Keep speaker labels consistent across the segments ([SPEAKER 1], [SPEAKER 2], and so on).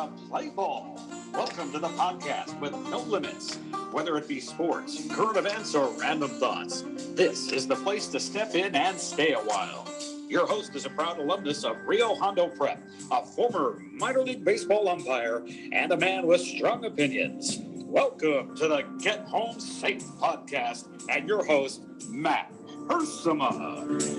[SPEAKER 1] to play ball. Welcome to the podcast with no limits. Whether it be sports, current events, or random thoughts, this is the place to step in and stay a while. Your host is a proud alumnus of Rio Hondo Prep, a former minor league baseball umpire, and a man with strong opinions. Welcome to the Get Home Safe podcast and your host, Matt Hersema.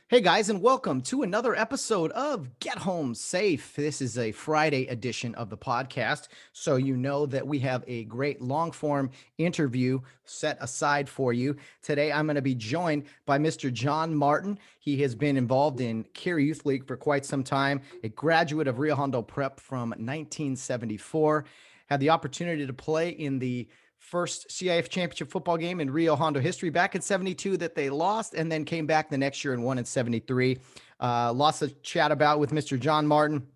[SPEAKER 2] Hey guys, and welcome to another episode of Get Home Safe. This is a Friday edition of the podcast, so you know that we have a great long-form interview set aside for you. Today, I'm going to be joined by Mr. John Martin. He has been involved in Kare Youth League for quite some time, a graduate of Rio Hondo Prep from 1974, had the opportunity to play in the first CIF championship football game in Rio Hondo history back in 72 that they lost, and then came back the next year and won in 73. Lots to chat about with Mr. John Martin,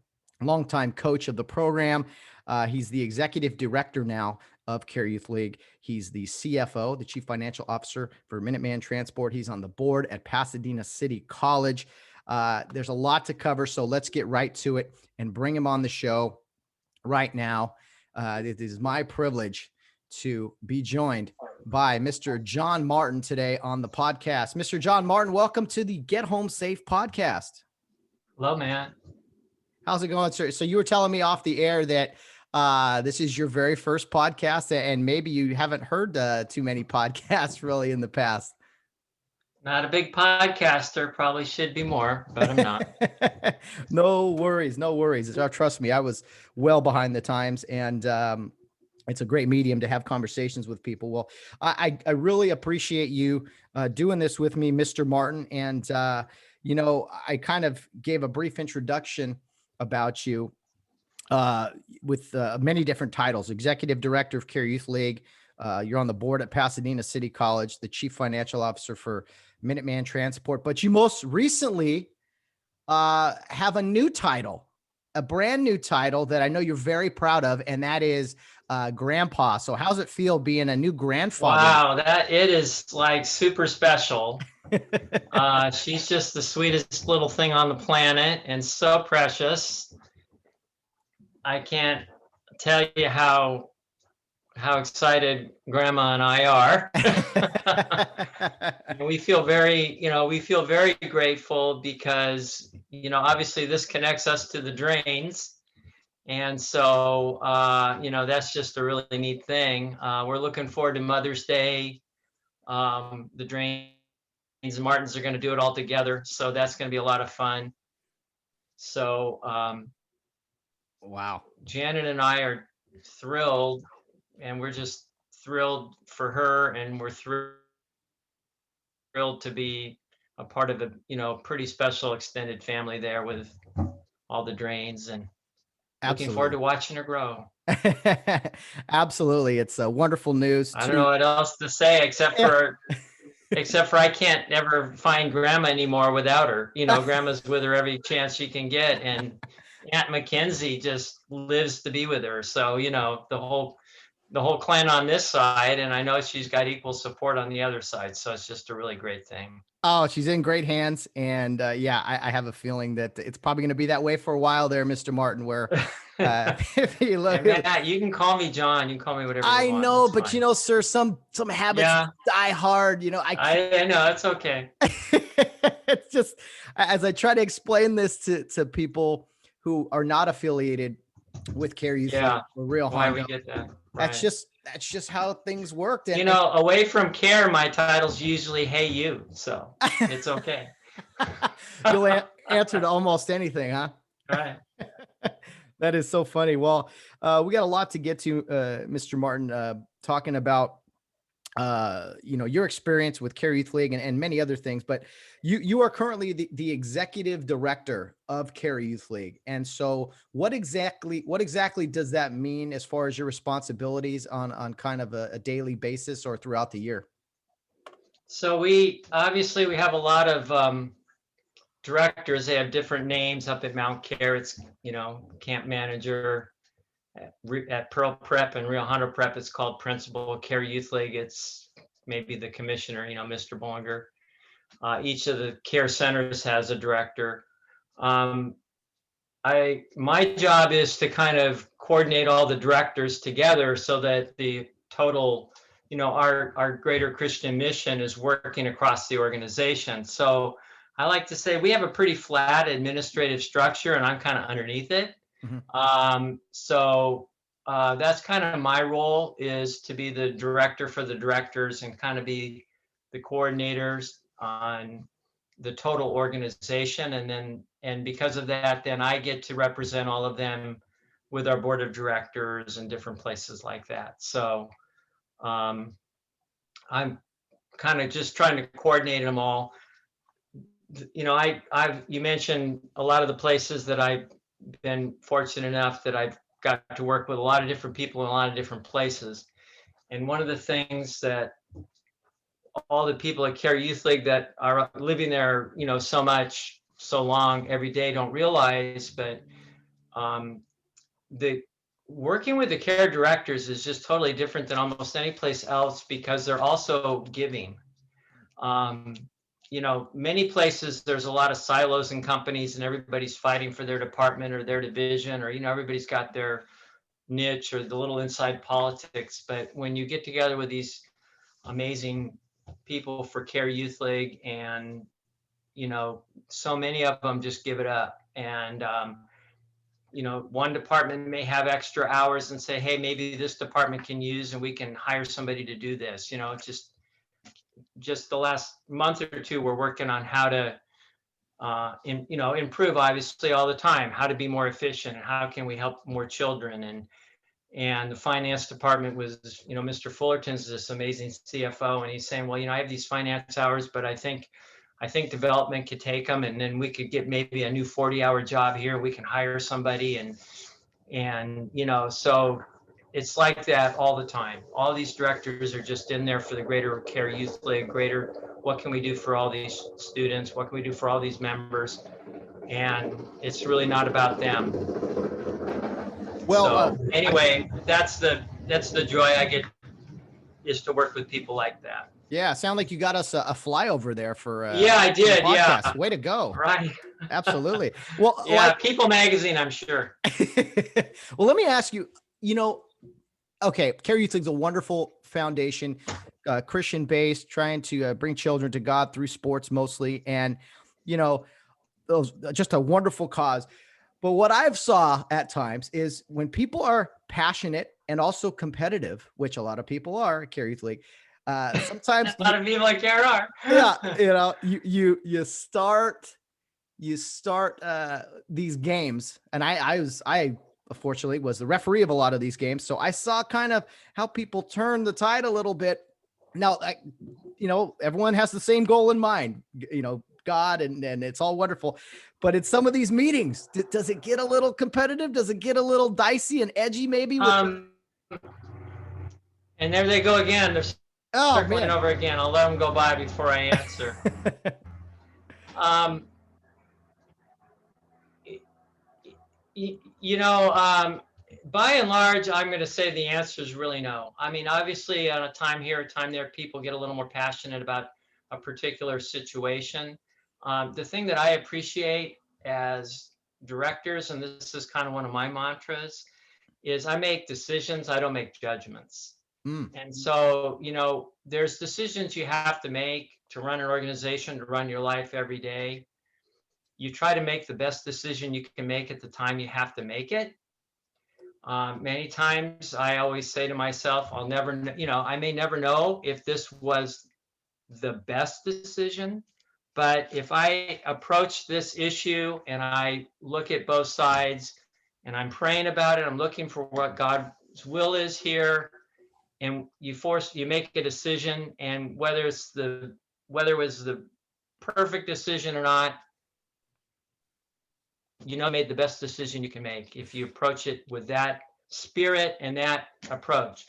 [SPEAKER 2] longtime coach of the program. He's the executive director now of Kare Youth League. He's the CFO, the chief financial officer for Minuteman Transport. He's on the board at Pasadena City College. There's a lot to cover, so let's get right to it and bring him on the show right now. It is my privilege to be joined by Mr. John Martin today on the podcast. Mr. John Martin, welcome to the Get Home Safe podcast.
[SPEAKER 3] Hello, man.
[SPEAKER 2] How's it going, sir? So you were telling me off the air that this is your very first podcast, and maybe you haven't heard too many podcasts really in the past.
[SPEAKER 3] Not a big podcaster, probably should be more, but I'm not.
[SPEAKER 2] No worries. Trust me, I was well behind the times, and it's a great medium to have conversations with people. Well, I really appreciate you doing this with me, Mr. Martin. And, I kind of gave a brief introduction about you with many different titles: executive director of Kare Youth League. You're on the board at Pasadena City College, the chief financial officer for Minuteman Transport. But you most recently have a new title, a brand new title that I know you're very proud of, and that is grandpa. So how's it feel being a new grandfather?
[SPEAKER 3] Wow, it is like super special. She's just the sweetest little thing on the planet and so precious. I can't tell you how excited Grandma and I are. And we feel very grateful because, obviously this connects us to the drains. And so, that's just a really neat thing. We're looking forward to Mother's Day. The Drains and Martins are going to do it all together. So that's going to be a lot of fun. So,
[SPEAKER 2] wow.
[SPEAKER 3] Janet and I are thrilled, and we're just thrilled for her. And we're thrilled to be a part of a, pretty special extended family there with all the Drains, and
[SPEAKER 2] Absolutely.
[SPEAKER 3] looking forward to watching her grow.
[SPEAKER 2] Absolutely. It's wonderful news.
[SPEAKER 3] I don't know what else to say except for I can't ever find Grandma anymore without her. Grandma's with her every chance she can get, and Aunt Mackenzie just lives to be with her. So, the whole clan on this side, and I know she's got equal support on the other side. So it's just a really great thing.
[SPEAKER 2] Oh, she's in great hands. And I have a feeling that it's probably going to be that way for a while there, Mr. Martin, where if you look,
[SPEAKER 3] Matt, you can call me John. You can call me whatever you want.
[SPEAKER 2] I know,
[SPEAKER 3] It's
[SPEAKER 2] but
[SPEAKER 3] fine.
[SPEAKER 2] Sir, some habits die hard.
[SPEAKER 3] I know, it's okay.
[SPEAKER 2] It's just, as I try to explain this to people who are not affiliated with Kare Youth League or Rio Hondo,
[SPEAKER 3] why we get that. Right.
[SPEAKER 2] That's just how things worked. And,
[SPEAKER 3] away from Kare, my title's usually "Hey You," so it's okay.
[SPEAKER 2] You'll answer to almost anything, huh?
[SPEAKER 3] Right.
[SPEAKER 2] That is so funny. Well, we got a lot to get to, Mr. Martin, talking about your experience with Kare Youth League and many other things, but you are currently the executive director of Kare Youth League. And so what exactly does that mean as far as your responsibilities on kind of a daily basis or throughout the year?
[SPEAKER 3] So we have a lot of directors. They have different names. Up at Mount Kare, it's, camp manager. At Pearl Prep and Rio Hondo Prep, it's called Principal. Kare Youth League, it's maybe the commissioner, Mr. Bonger. Each of the care centers has a director. My job is to kind of coordinate all the directors together so that the total, our greater Christian mission is working across the organization. So I like to say we have a pretty flat administrative structure, and I'm kind of underneath it. So that's kind of my role, is to be the director for the directors and kind of be the coordinators on the total organization. And because of that, then I get to represent all of them with our board of directors and different places like that. So I'm kind of just trying to coordinate them all. You mentioned a lot of the places that I've been fortunate enough that I've got to work with a lot of different people in a lot of different places. And one of the things that all the people at Kare Youth League that are living there, so much, so long, every day don't realize, but the working with the care directors is just totally different than almost any place else, because they're also giving. Many places there's a lot of silos and companies, and everybody's fighting for their department or their division, or everybody's got their niche or the little inside politics. But when you get together with these amazing people for Kare Youth League, and so many of them just give it up, and one department may have extra hours and say, hey, maybe this department can use, and we can hire somebody to do this. Just the last month or two, we're working on how to improve, obviously, all the time, how to be more efficient, and how can we help more children. And the finance department was, Mr. Fullerton's this amazing CFO, and he's saying, well, I have these finance hours, but I think development could take them, and then we could get maybe a new 40-hour job here. We can hire somebody, and so it's like that all the time. All these directors are just in there for the greater Kare Youth League, what can we do for all these students? What can we do for all these members? And it's really not about them.
[SPEAKER 2] Well,
[SPEAKER 3] so anyway, that's the joy I get, is to work with people like that.
[SPEAKER 2] Yeah, sound like you got us a flyover there for
[SPEAKER 3] yeah, I did. Yeah,
[SPEAKER 2] way to go.
[SPEAKER 3] Right.
[SPEAKER 2] Absolutely. Well,
[SPEAKER 3] yeah, People Magazine, I'm sure.
[SPEAKER 2] Well, let me ask you, okay, Kare Youth League is a wonderful foundation, Christian based, trying to bring children to God through sports mostly, and those just a wonderful cause. But what I've saw at times is when people are passionate and also competitive, which a lot of people are at Kare Youth League, sometimes
[SPEAKER 3] a lot of people like Kare are.
[SPEAKER 2] Yeah, you start these games, and I fortunately was the referee of a lot of these games, so I saw kind of how people turn the tide a little bit. Now, everyone has the same goal in mind, God, and it's all wonderful. But in some of these meetings, does it get a little competitive? Does it get a little dicey and edgy maybe?
[SPEAKER 3] And there they go again. They're circling over again. I'll let them go by before I answer. By and large, I'm going to say the answer is really no. I mean, obviously, on a time here, a time there, people get a little more passionate about a particular situation. The thing that I appreciate as directors, and this is kind of one of my mantras, is I make decisions, I don't make judgments. And so, there's decisions you have to make to run an organization, to run your life every day. You try to make the best decision you can make at the time you have to make it. Many times I always say to myself, I may never know if this was the best decision, but if I approach this issue and I look at both sides and I'm praying about it, I'm looking for what God's will is here, and you make a decision, and whether it was the perfect decision or not, made the best decision you can make if you approach it with that spirit and that approach.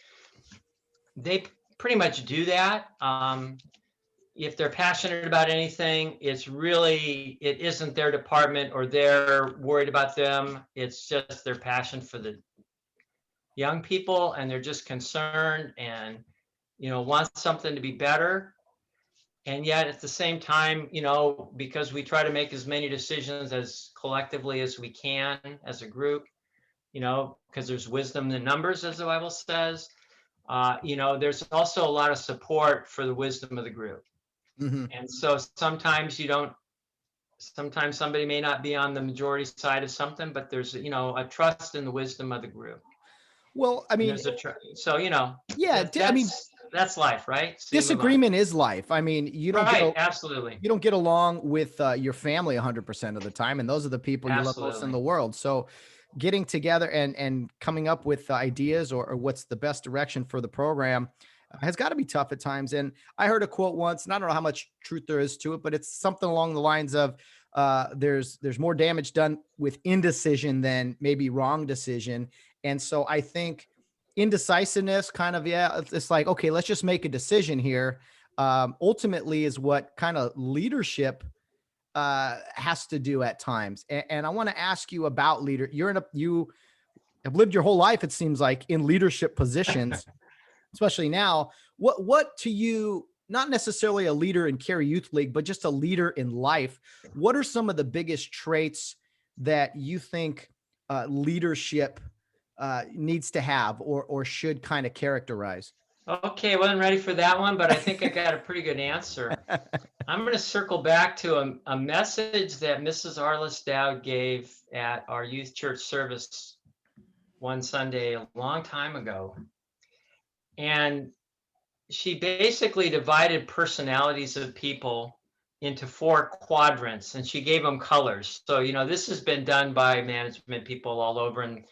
[SPEAKER 3] They pretty much do that. If they're passionate about anything, it isn't their department or they're worried about them. It's just their passion for the young people, and they're just concerned and want something to be better. And yet at the same time, you know, because we try to make as many decisions as collectively as we can as a group, you know, because there's wisdom in numbers, as the Bible says, you know, there's also a lot of support for the wisdom of the group.
[SPEAKER 2] Mm-hmm.
[SPEAKER 3] And so sometimes you don't, sometimes somebody may not be on the majority side of something, but there's, you know, a trust in the wisdom of the group.
[SPEAKER 2] Well, I
[SPEAKER 3] And
[SPEAKER 2] mean,
[SPEAKER 3] there's so, you know,
[SPEAKER 2] yeah, I mean,
[SPEAKER 3] that's life, right? So you move on.
[SPEAKER 2] disagreement is life. I mean,
[SPEAKER 3] Right. Absolutely.
[SPEAKER 2] you don't get along with your family 100% of the time, and those are the people you love most in
[SPEAKER 3] Absolutely.
[SPEAKER 2] the world. So getting together and coming up with ideas or what's the best direction for the program has got to be tough at times. And I heard a quote once, and I don't know how much truth there is to it, but it's something along the lines of there's more damage done with indecision than maybe wrong decision. And so I think indecisiveness kind of, yeah, it's like, okay, let's just make a decision here, ultimately is what kind of leadership has to do at times. And I want to ask you about you have lived your whole life, it seems like, in leadership positions, especially now. What to you, not necessarily a leader in Kare Youth League, but just a leader in life, what are some of the biggest traits that you think leadership needs to have or should kind of characterize?
[SPEAKER 3] Okay, I wasn't ready for that one, but I think I got a pretty good answer. I'm going to circle back to a message that Mrs. Arliss Dowd gave at our youth church service one Sunday a long time ago. And she basically divided personalities of people into 4 quadrants, and she gave them colors. So, you know, this has been done by management people all over, and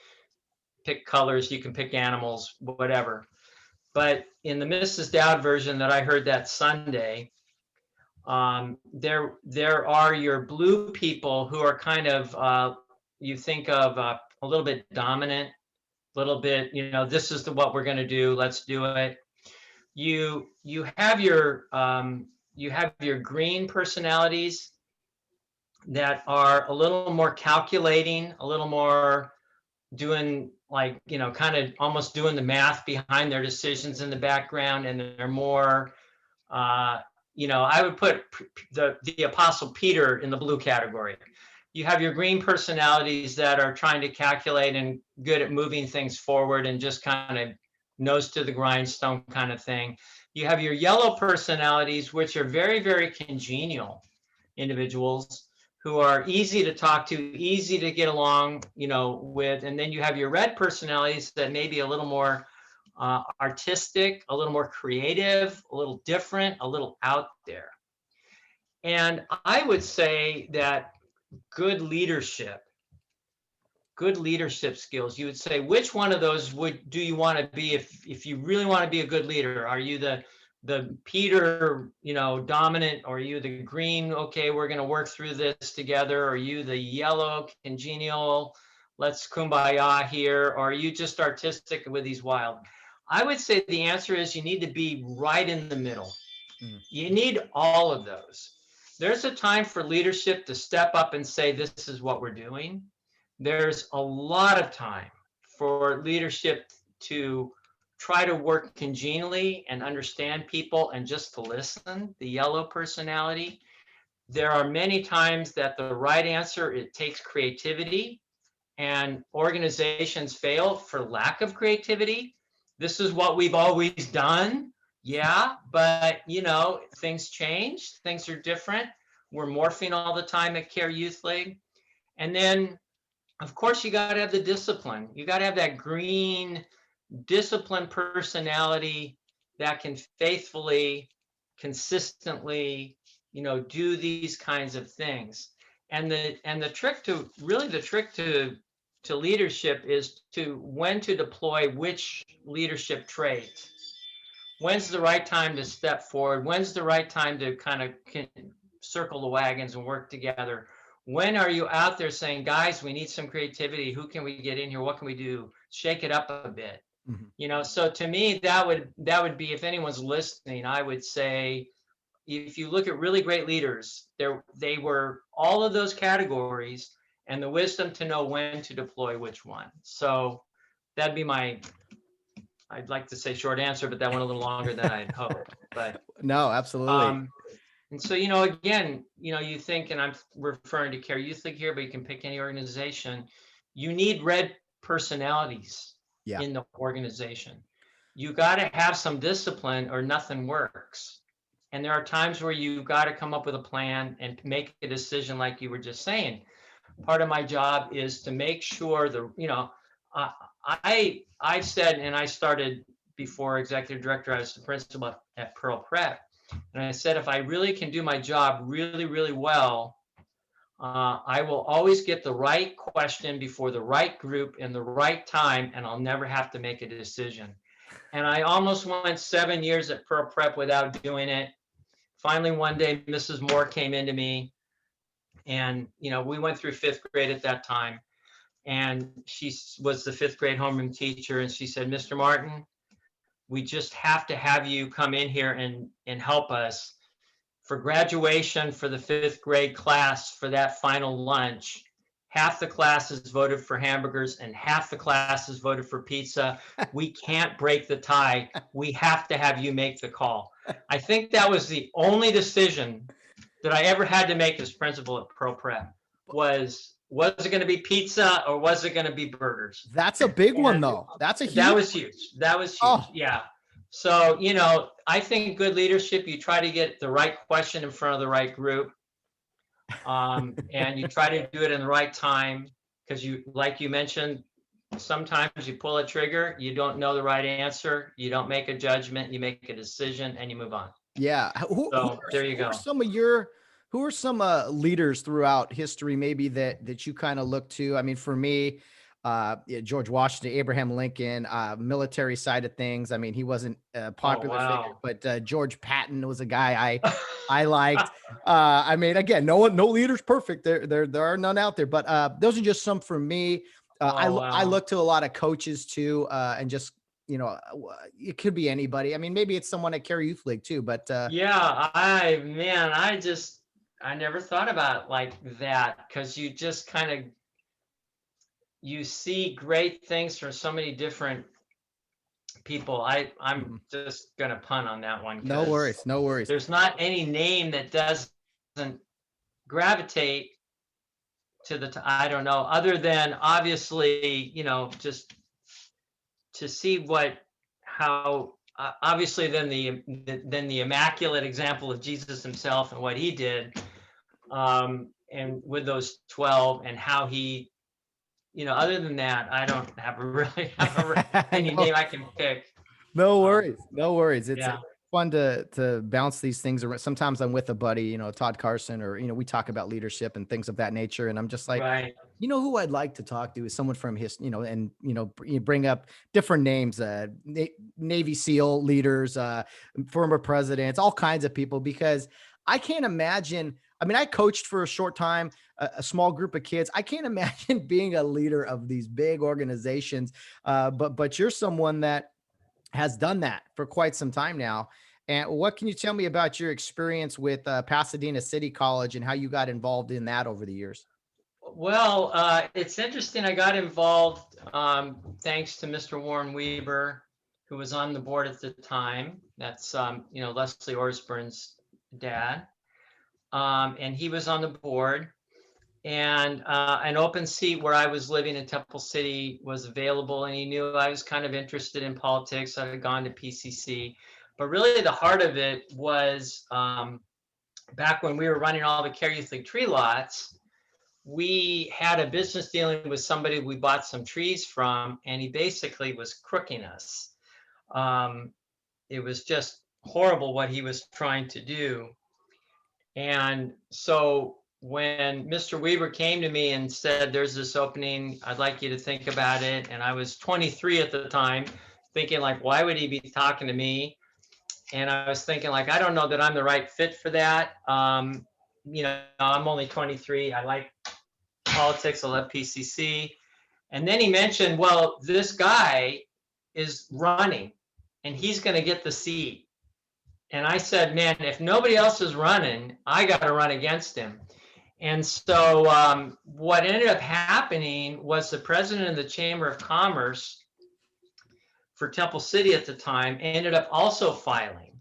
[SPEAKER 3] pick colors, you can pick animals, whatever. But in the Mrs. Dowd version that I heard that Sunday, there are your blue people who are kind of you think of a little bit dominant, a little bit, you know, this is what we're going to do, let's do it. You have your green personalities that are a little more calculating, a little more doing, like, you know, kind of almost doing the math behind their decisions in the background, and they're more you know, I would put the Apostle Peter in the blue category. You have your green personalities that are trying to calculate and good at moving things forward and just kind of nose to the grindstone kind of thing. You have your yellow personalities, which are very, very congenial individuals who are easy to talk to, easy to get along, you know, with. And then you have your red personalities that may be a little more artistic, a little more creative, a little different, a little out there. And I would say that good leadership skills, you would say, which one of those do you want to be if you really want to be a good leader? Are you the Peter, you know, dominant, or are you the green, okay, we're going to work through this together? Are you the yellow, congenial, let's kumbaya here? Or are you just artistic with these wild? I would say the answer is you need to be right in the middle. You need all of those. There's a time for leadership to step up and say, this is what we're doing. There's a lot of time for leadership to try to work congenially and understand people and just to listen, the yellow personality. There are many times that the right answer, it takes creativity, and organizations fail for lack of creativity. This is what we've always done. Yeah, but you know, things change, things are different. We're morphing all the time at Kare Youth League. And then, of course, you got to have the discipline. You got to have that green, disciplined personality that can faithfully, consistently, you know, do these kinds of things. And the trick to leadership is to when to deploy which leadership traits. When's the right time to step forward? When's the right time to kind of circle the wagons and work together? When are you out there saying, guys, we need some creativity. Who can we get in here? What can we do? Shake it up a bit.
[SPEAKER 2] Mm-hmm.
[SPEAKER 3] You know, so to me, that would be, if anyone's listening, I would say, if you look at really great leaders, they were all of those categories, and the wisdom to know when to deploy which one. So that'd be my, I'd like to say short answer, but that went a little longer than I'd hoped. But
[SPEAKER 2] No, absolutely.
[SPEAKER 3] And so, again, you think, and I'm referring to Kare Youth League here, but you can pick any organization. You need red personalities in the organization. You got to have some discipline or nothing works. And there are times where you got to come up with a plan and make a decision, like you were just saying. Part of my job is to make sure I said, and I started before executive director, I was the principal at Pearl Prep. And I said, if I really can do my job really, really well, I will always get the right question before the right group in the right time, and I'll never have to make a decision. And I almost went 7 years at Pearl Prep without doing it. Finally, one day, Mrs. Moore came into me, and we went through 5th grade at that time. And she was the 5th grade homeroom teacher, and she said, Mr. Martin, we just have to have you come in here and help us. For graduation for the 5th grade class, for that final lunch, half the classes voted for hamburgers and half the classes voted for pizza. We can't break the tie. We have to have you make the call. I think that was the only decision that I ever had to make as principal at Pearl Prep. Was it going to be pizza or was it going to be burgers?
[SPEAKER 2] That's a big one, though. That's a huge.
[SPEAKER 3] That was huge. That was huge.
[SPEAKER 2] Oh.
[SPEAKER 3] Yeah. So, I think good leadership, you try to get the right question in front of the right group. And you try to do it in the right time, because like you mentioned, sometimes you pull a trigger, you don't know the right answer, you don't make a judgment, you make a decision, and you move on.
[SPEAKER 2] Yeah.
[SPEAKER 3] There you go.
[SPEAKER 2] Who are some leaders throughout history, maybe that you kind of look to? I mean, for me, George Washington, Abraham Lincoln, military side of things. I mean, he wasn't a popular figure, but George Patton was a guy I liked. I mean, again, no leader's perfect. There are none out there, but those are just some for me. I look to a lot of coaches too, and just, it could be anybody. I mean, maybe it's someone at Kare Youth League too, but
[SPEAKER 3] yeah, I never thought about it like that, because you just kind of, you see great things from so many different people. I'm just gonna punt on that one.
[SPEAKER 2] No worries.
[SPEAKER 3] There's not any name that doesn't gravitate to I don't know, other than obviously, just to see how obviously then the immaculate example of Jesus himself and what he did, and with those 12, and how he, other than that, I don't have any name I can pick.
[SPEAKER 2] No worries. It's fun to bounce these things around. Sometimes I'm with a buddy, Todd Carson, or, we talk about leadership and things of that nature. And I'm just like,
[SPEAKER 3] right.
[SPEAKER 2] Who I'd like to talk to is someone from his, and, you bring up different names, Navy SEAL leaders, former presidents, all kinds of people, because I can't imagine. I mean, I coached for a short time, a small group of kids. I can't imagine being a leader of these big organizations. But you're someone that has done that for quite some time now. And what can you tell me about your experience with Pasadena City College and how you got involved in that over the years?
[SPEAKER 3] Well, it's interesting. I got involved thanks to Mr. Warren Weber, who was on the board at the time. That's, Leslie Osborne's dad. And he was on the board, and an open seat where I was living in Temple City was available, and he knew I was kind of interested in politics. I had gone to PCC, but really the heart of it was back when we were running all the Kare Youth League tree lots. We had a business dealing with somebody we bought some trees from, and he basically was crooking us. It was just horrible what he was trying to do. And so when Mr. Weaver came to me and said, there's this opening, I'd like you to think about it. And I was 23 at the time, thinking like, why would he be talking to me? And I was thinking like, I don't know that I'm the right fit for that. I'm only 23. I like politics. I love PCC. And then he mentioned, well, this guy is running and he's going to get the seat. And I said, man, if nobody else is running, I got to run against him. And so what ended up happening was the president of the Chamber of Commerce for Temple City at the time ended up also filing.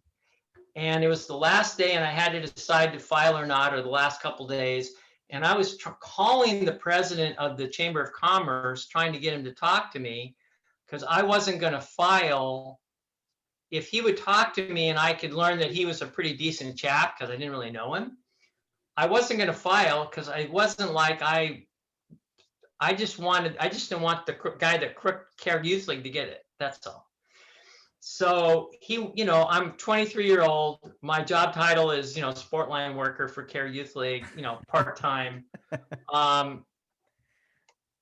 [SPEAKER 3] And it was the last day, and I had to decide to file or not, or the last couple days. And I was calling the president of the Chamber of Commerce, trying to get him to talk to me, because I wasn't going to file. If he would talk to me and I could learn that he was a pretty decent chap, because I didn't really know him, I wasn't going to file, because I wasn't like I just didn't want the guy that Kare Youth League to get it. That's all. So I'm 23-year-old. My job title is, sport line worker for Kare Youth League, part-time.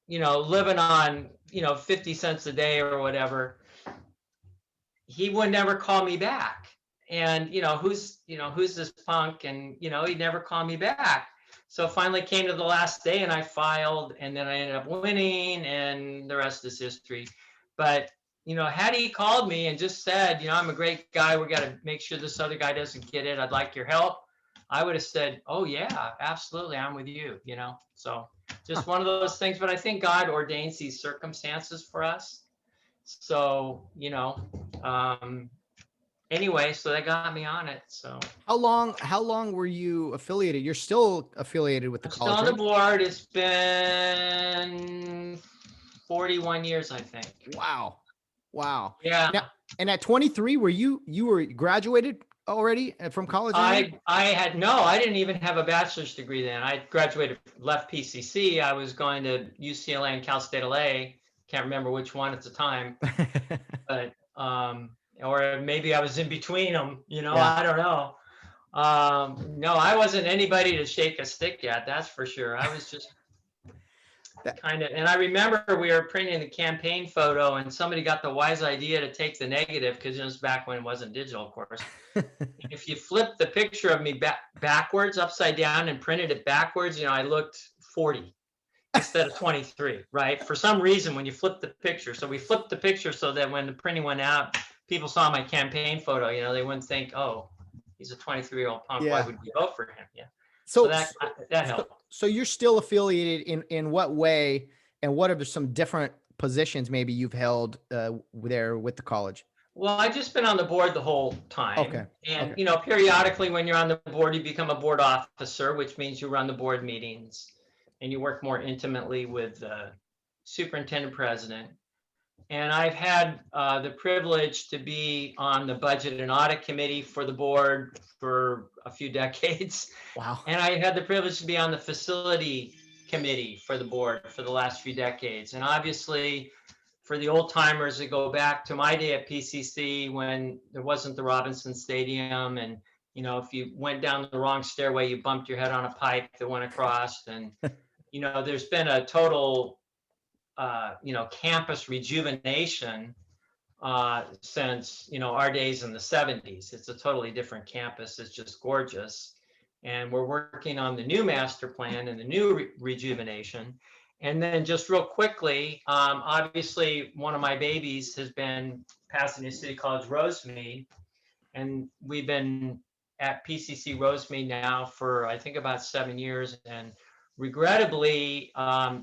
[SPEAKER 3] Living on, 50 cents a day or whatever. He would never call me back. And, who's this punk? And, he'd never call me back. So finally came to the last day and I filed, and then I ended up winning, and the rest is history. But had he called me and just said, I'm a great guy, we got to make sure this other guy doesn't get it, I'd like your help, I would have said, oh yeah, absolutely, I'm with you, So just one of those things. But I think God ordains these circumstances for us. So, anyway, so that got me on it. So
[SPEAKER 2] How long were you affiliated? You're still affiliated with the
[SPEAKER 3] I'm
[SPEAKER 2] college,
[SPEAKER 3] still on
[SPEAKER 2] right?
[SPEAKER 3] the board. It's been 41 years, I think.
[SPEAKER 2] Wow.
[SPEAKER 3] Yeah.
[SPEAKER 2] Now, and at 23, were you were graduated already from college?
[SPEAKER 3] I didn't even have a bachelor's degree then. I graduated, left PCC. I was going to UCLA and Cal State LA. Can't remember which one at the time, but or maybe I was in between them.
[SPEAKER 2] Yeah.
[SPEAKER 3] I don't know. No, I wasn't anybody to shake a stick at. That's for sure. I was just kind of, and I remember we were printing the campaign photo, and somebody got the wise idea to take the negative, because it was back when it wasn't digital, of course. If you flip the picture of me backwards, upside down, and printed it backwards, I looked 40 instead of 23, right? For some reason, when you flip the picture. So we flipped the picture so that when the printing went out, people saw my campaign photo, they wouldn't think, oh, he's a 23-year-old punk.
[SPEAKER 2] Yeah.
[SPEAKER 3] Why would we vote for him? Yeah.
[SPEAKER 2] So
[SPEAKER 3] that helped.
[SPEAKER 2] So you're still affiliated in what way, and what are some different positions maybe you've held there with the college?
[SPEAKER 3] Well, I've just been on the board the whole time.
[SPEAKER 2] Okay.
[SPEAKER 3] And, periodically when you're on the board, you become a board officer, which means you run the board meetings and you work more intimately with the superintendent president. And I've had the privilege to be on the budget and audit committee for the board for a few decades.
[SPEAKER 2] Wow.
[SPEAKER 3] And I had the privilege to be on the facility committee for the board for the last few decades. And obviously, for the old timers that go back to my day at PCC, when there wasn't the Robinson Stadium, and if you went down the wrong stairway, you bumped your head on a pipe that went across. And there's been a total campus rejuvenation since our days in the 70s. It's a totally different campus. It's just gorgeous. And we're working on the new master plan and the new rejuvenation. And then just real quickly, obviously one of my babies has been Pasadena City College Rosemead. And we've been at PCC Rosemead now for, I think, about 7 years. And regrettably,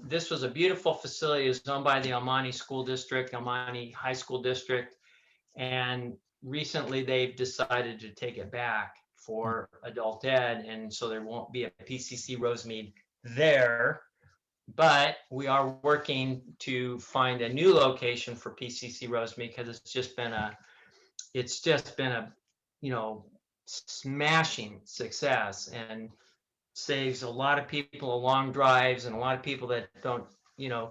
[SPEAKER 3] this was a beautiful facility. It was owned by the El Monte School District, El Monte High School District. And recently they've decided to take it back for adult ed. And so there won't be a PCC Rosemead there. But we are working to find a new location for PCC Rosemead, because it's just been a smashing success, and saves a lot of people long drives, and a lot of people that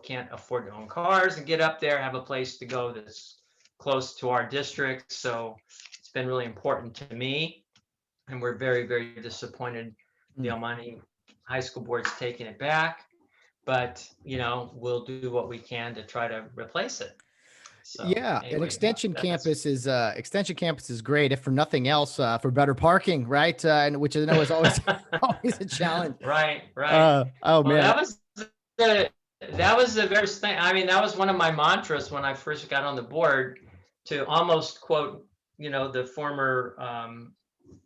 [SPEAKER 3] can't afford to own cars and get up there, have a place to go that's close to our district. So it's been really important to me, and we're very, very disappointed the El Monte High School Board's taking it back. But we'll do what we can to try to replace it. So,
[SPEAKER 2] yeah,
[SPEAKER 3] anyway,
[SPEAKER 2] an extension campus is great, if for nothing else, for better parking, right? And which I know is always always a challenge.
[SPEAKER 3] Right.
[SPEAKER 2] Oh man,
[SPEAKER 3] that was the very thing. I mean, that was one of my mantras when I first got on the board, to almost quote, the former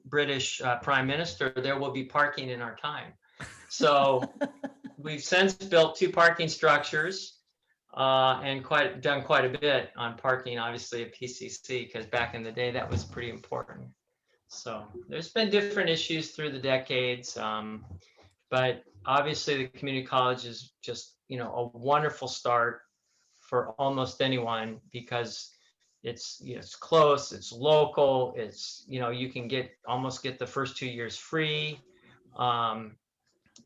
[SPEAKER 3] British Prime Minister: "There will be parking in our time." So we've since built 2 parking structures. And done quite a bit on parking, obviously, at PCC, because back in the day that was pretty important. So there's been different issues through the decades, but obviously the community college is just, a wonderful start for almost anyone because it's close, it's local, it's, you can almost get the first 2 years free.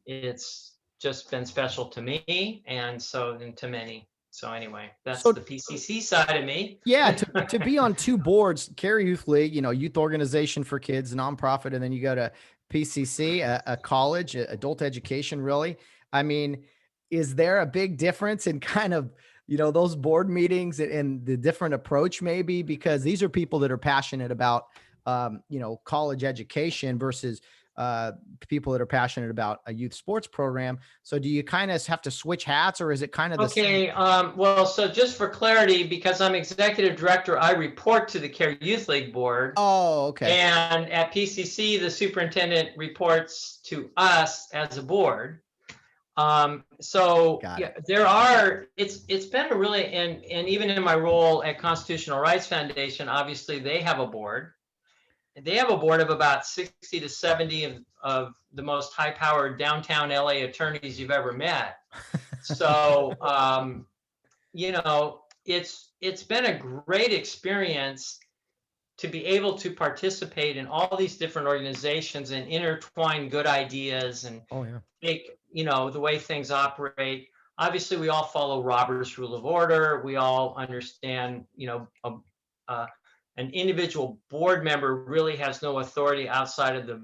[SPEAKER 3] It's just been special to me and to many. So anyway, that's
[SPEAKER 2] So
[SPEAKER 3] the PCC side of me.
[SPEAKER 2] yeah, to be on two boards, Kare Youth League, youth organization for kids, nonprofit, and then you go to PCC, a college, adult education, really. I mean, is there a big difference in kind of, those board meetings and the different approach maybe? Because these are people that are passionate about, college education versus people that are passionate about a youth sports program. So do you kind of have to switch hats, or is it kind of the same?
[SPEAKER 3] Okay, well, so just for clarity, because I'm executive director, I report to the Kare Youth League board.
[SPEAKER 2] Oh, okay.
[SPEAKER 3] And at PCC, the superintendent reports to us as a board. So yeah, it's been a really, and even in my role at Constitutional Rights Foundation, obviously they have a board. They have a board of about 60 to 70 of the most high-powered downtown LA attorneys you've ever met. So, it's been a great experience to be able to participate in all these different organizations and intertwine good ideas and make, the way things operate. Obviously, we all follow Robert's Rule of Order. We all understand, an individual board member really has no authority outside of the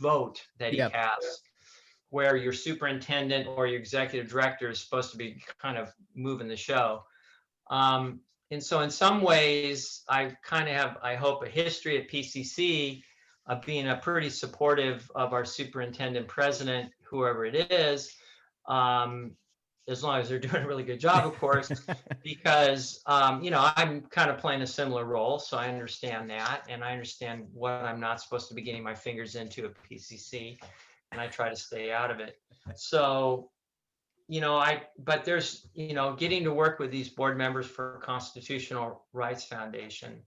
[SPEAKER 3] vote that he casts, where your superintendent or your executive director is supposed to be kind of moving the show. And so in some ways, I kind of have, I hope, a history at PCC of being a pretty supportive of our superintendent president, whoever it is, as long as they're doing a really good job, of course, because, I'm kind of playing a similar role. So I understand that. And I understand what I'm not supposed to be getting my fingers into at PCC. And I try to stay out of it. So, but there's, getting to work with these board members for Constitutional Rights Foundation.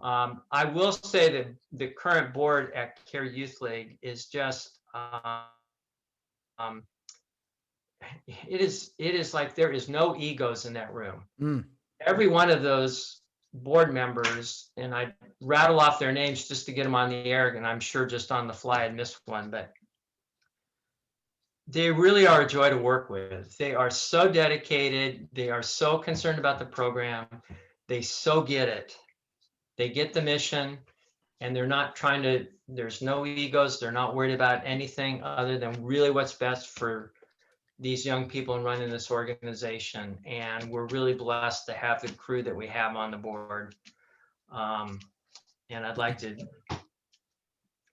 [SPEAKER 3] I will say that the current board at Kare Youth League is just, it is like there is no egos in that room. Every one of those board members, and I rattle off their names just to get them on the air, and I'm sure just on the fly I'd miss one, but they really are a joy to work with. They are so dedicated. They are so concerned about the program. They so get it. They get the mission, and they're not trying to, there's no egos. They're not worried about anything other than really what's best for these young people in running this organization. And we're really blessed to have the crew that we have on the board. And I'd like to,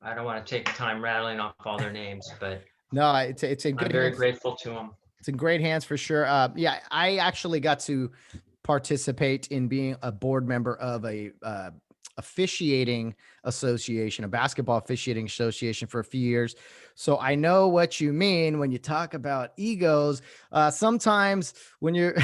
[SPEAKER 3] I don't want to take time rattling off all their names, but
[SPEAKER 2] no, it's in good
[SPEAKER 3] I'm very
[SPEAKER 2] hands.
[SPEAKER 3] grateful to them.
[SPEAKER 2] It's in great hands for sure. Yeah, I actually got to participate in being a board member of a officiating association, a basketball officiating association for a few years. So I know what you mean when you talk about egos. Sometimes when you're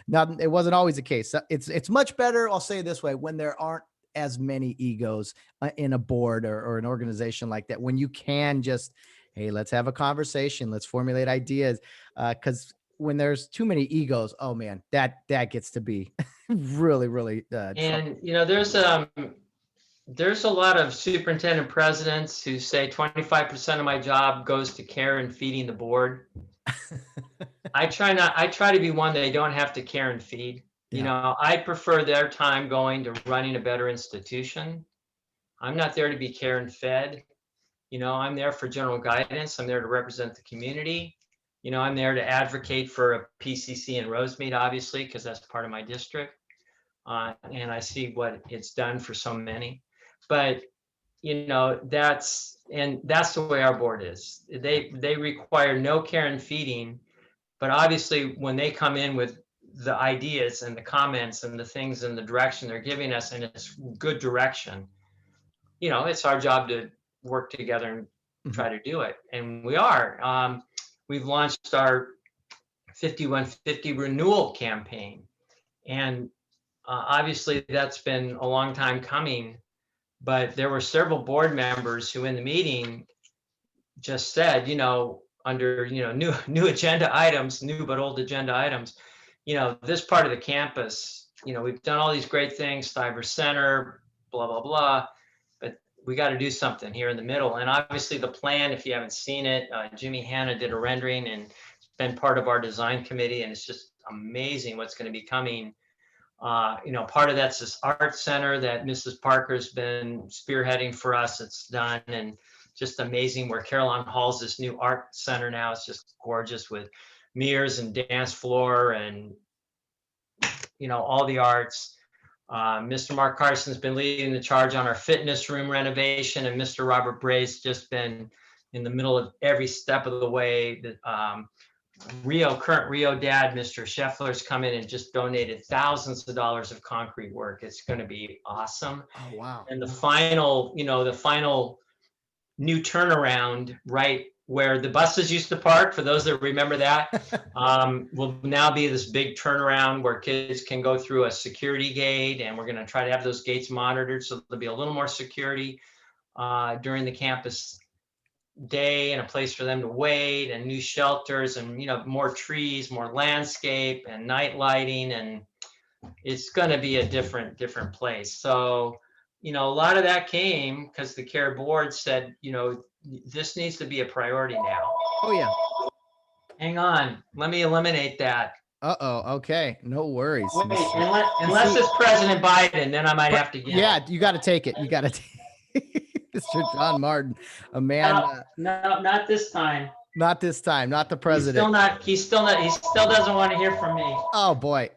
[SPEAKER 2] not, it wasn't always the case. It's much better, I'll say it this way, when there aren't as many egos in a board or an organization like that, when you can just, hey, let's have a conversation, let's formulate ideas. Because when there's too many egos, oh man, that gets to be really
[SPEAKER 3] and there's a lot of superintendent presidents who say 25% of my job goes to care and feeding the board. I try to be one that they don't have to care and feed. I prefer their time going to running a better institution. I'm not there to be care and fed. I'm there for general guidance. I'm there to represent the community. I'm there to advocate for a PCC in Rosemead, obviously, because that's part of my district. And I see what it's done for so many. But, that's the way our board is. They require no care and feeding. But obviously, when they come in with the ideas and the comments and the things and the direction they're giving us, and it's good direction, it's our job to work together and try to do it. And we are. We've launched our 5150 renewal campaign. And obviously that's been a long time coming. But there were several board members who in the meeting just said, under, new agenda items, new but old agenda items, this part of the campus, we've done all these great things, Cyber Center, blah, blah, blah, but we got to do something here in the middle. And obviously the plan, if you haven't seen it, Jimmy Hanna did a rendering and been part of our design committee, and it's just amazing what's going to be coming. Part of that's this art center that Mrs. Parker's been spearheading for us. It's done, and just amazing where Caroline Hall's this new art center now. It's just gorgeous with mirrors and dance floor and, all the arts. Mr. Mark Carson's been leading the charge on our fitness room renovation, and Mr. Robert Bray's just been in the middle of every step of the way. Current Rio dad, Mr. Scheffler's come in and just donated thousands of dollars of concrete work. It's going to be awesome.
[SPEAKER 2] Oh, wow.
[SPEAKER 3] And the final new turnaround, right where the buses used to park, for those that remember that, will now be this big turnaround where kids can go through a security gate, and we're going to try to have those gates monitored so there'll be a little more security during the campus day, and a place for them to wait, and new shelters, and more trees, more landscape, and night lighting, and it's going to be a different place. So a lot of that came because the CARE board said, this needs to be a priority now.
[SPEAKER 2] Oh yeah.
[SPEAKER 3] Hang on, let me eliminate that.
[SPEAKER 2] Okay, no worries.
[SPEAKER 3] Wait, unless it's President Biden, then I might have to get
[SPEAKER 2] it. You got to take it. You got to take Mr. John Martin, a man.
[SPEAKER 3] No, not this time.
[SPEAKER 2] Not this time. Not the president.
[SPEAKER 3] He still doesn't want to hear from me.
[SPEAKER 2] Oh boy.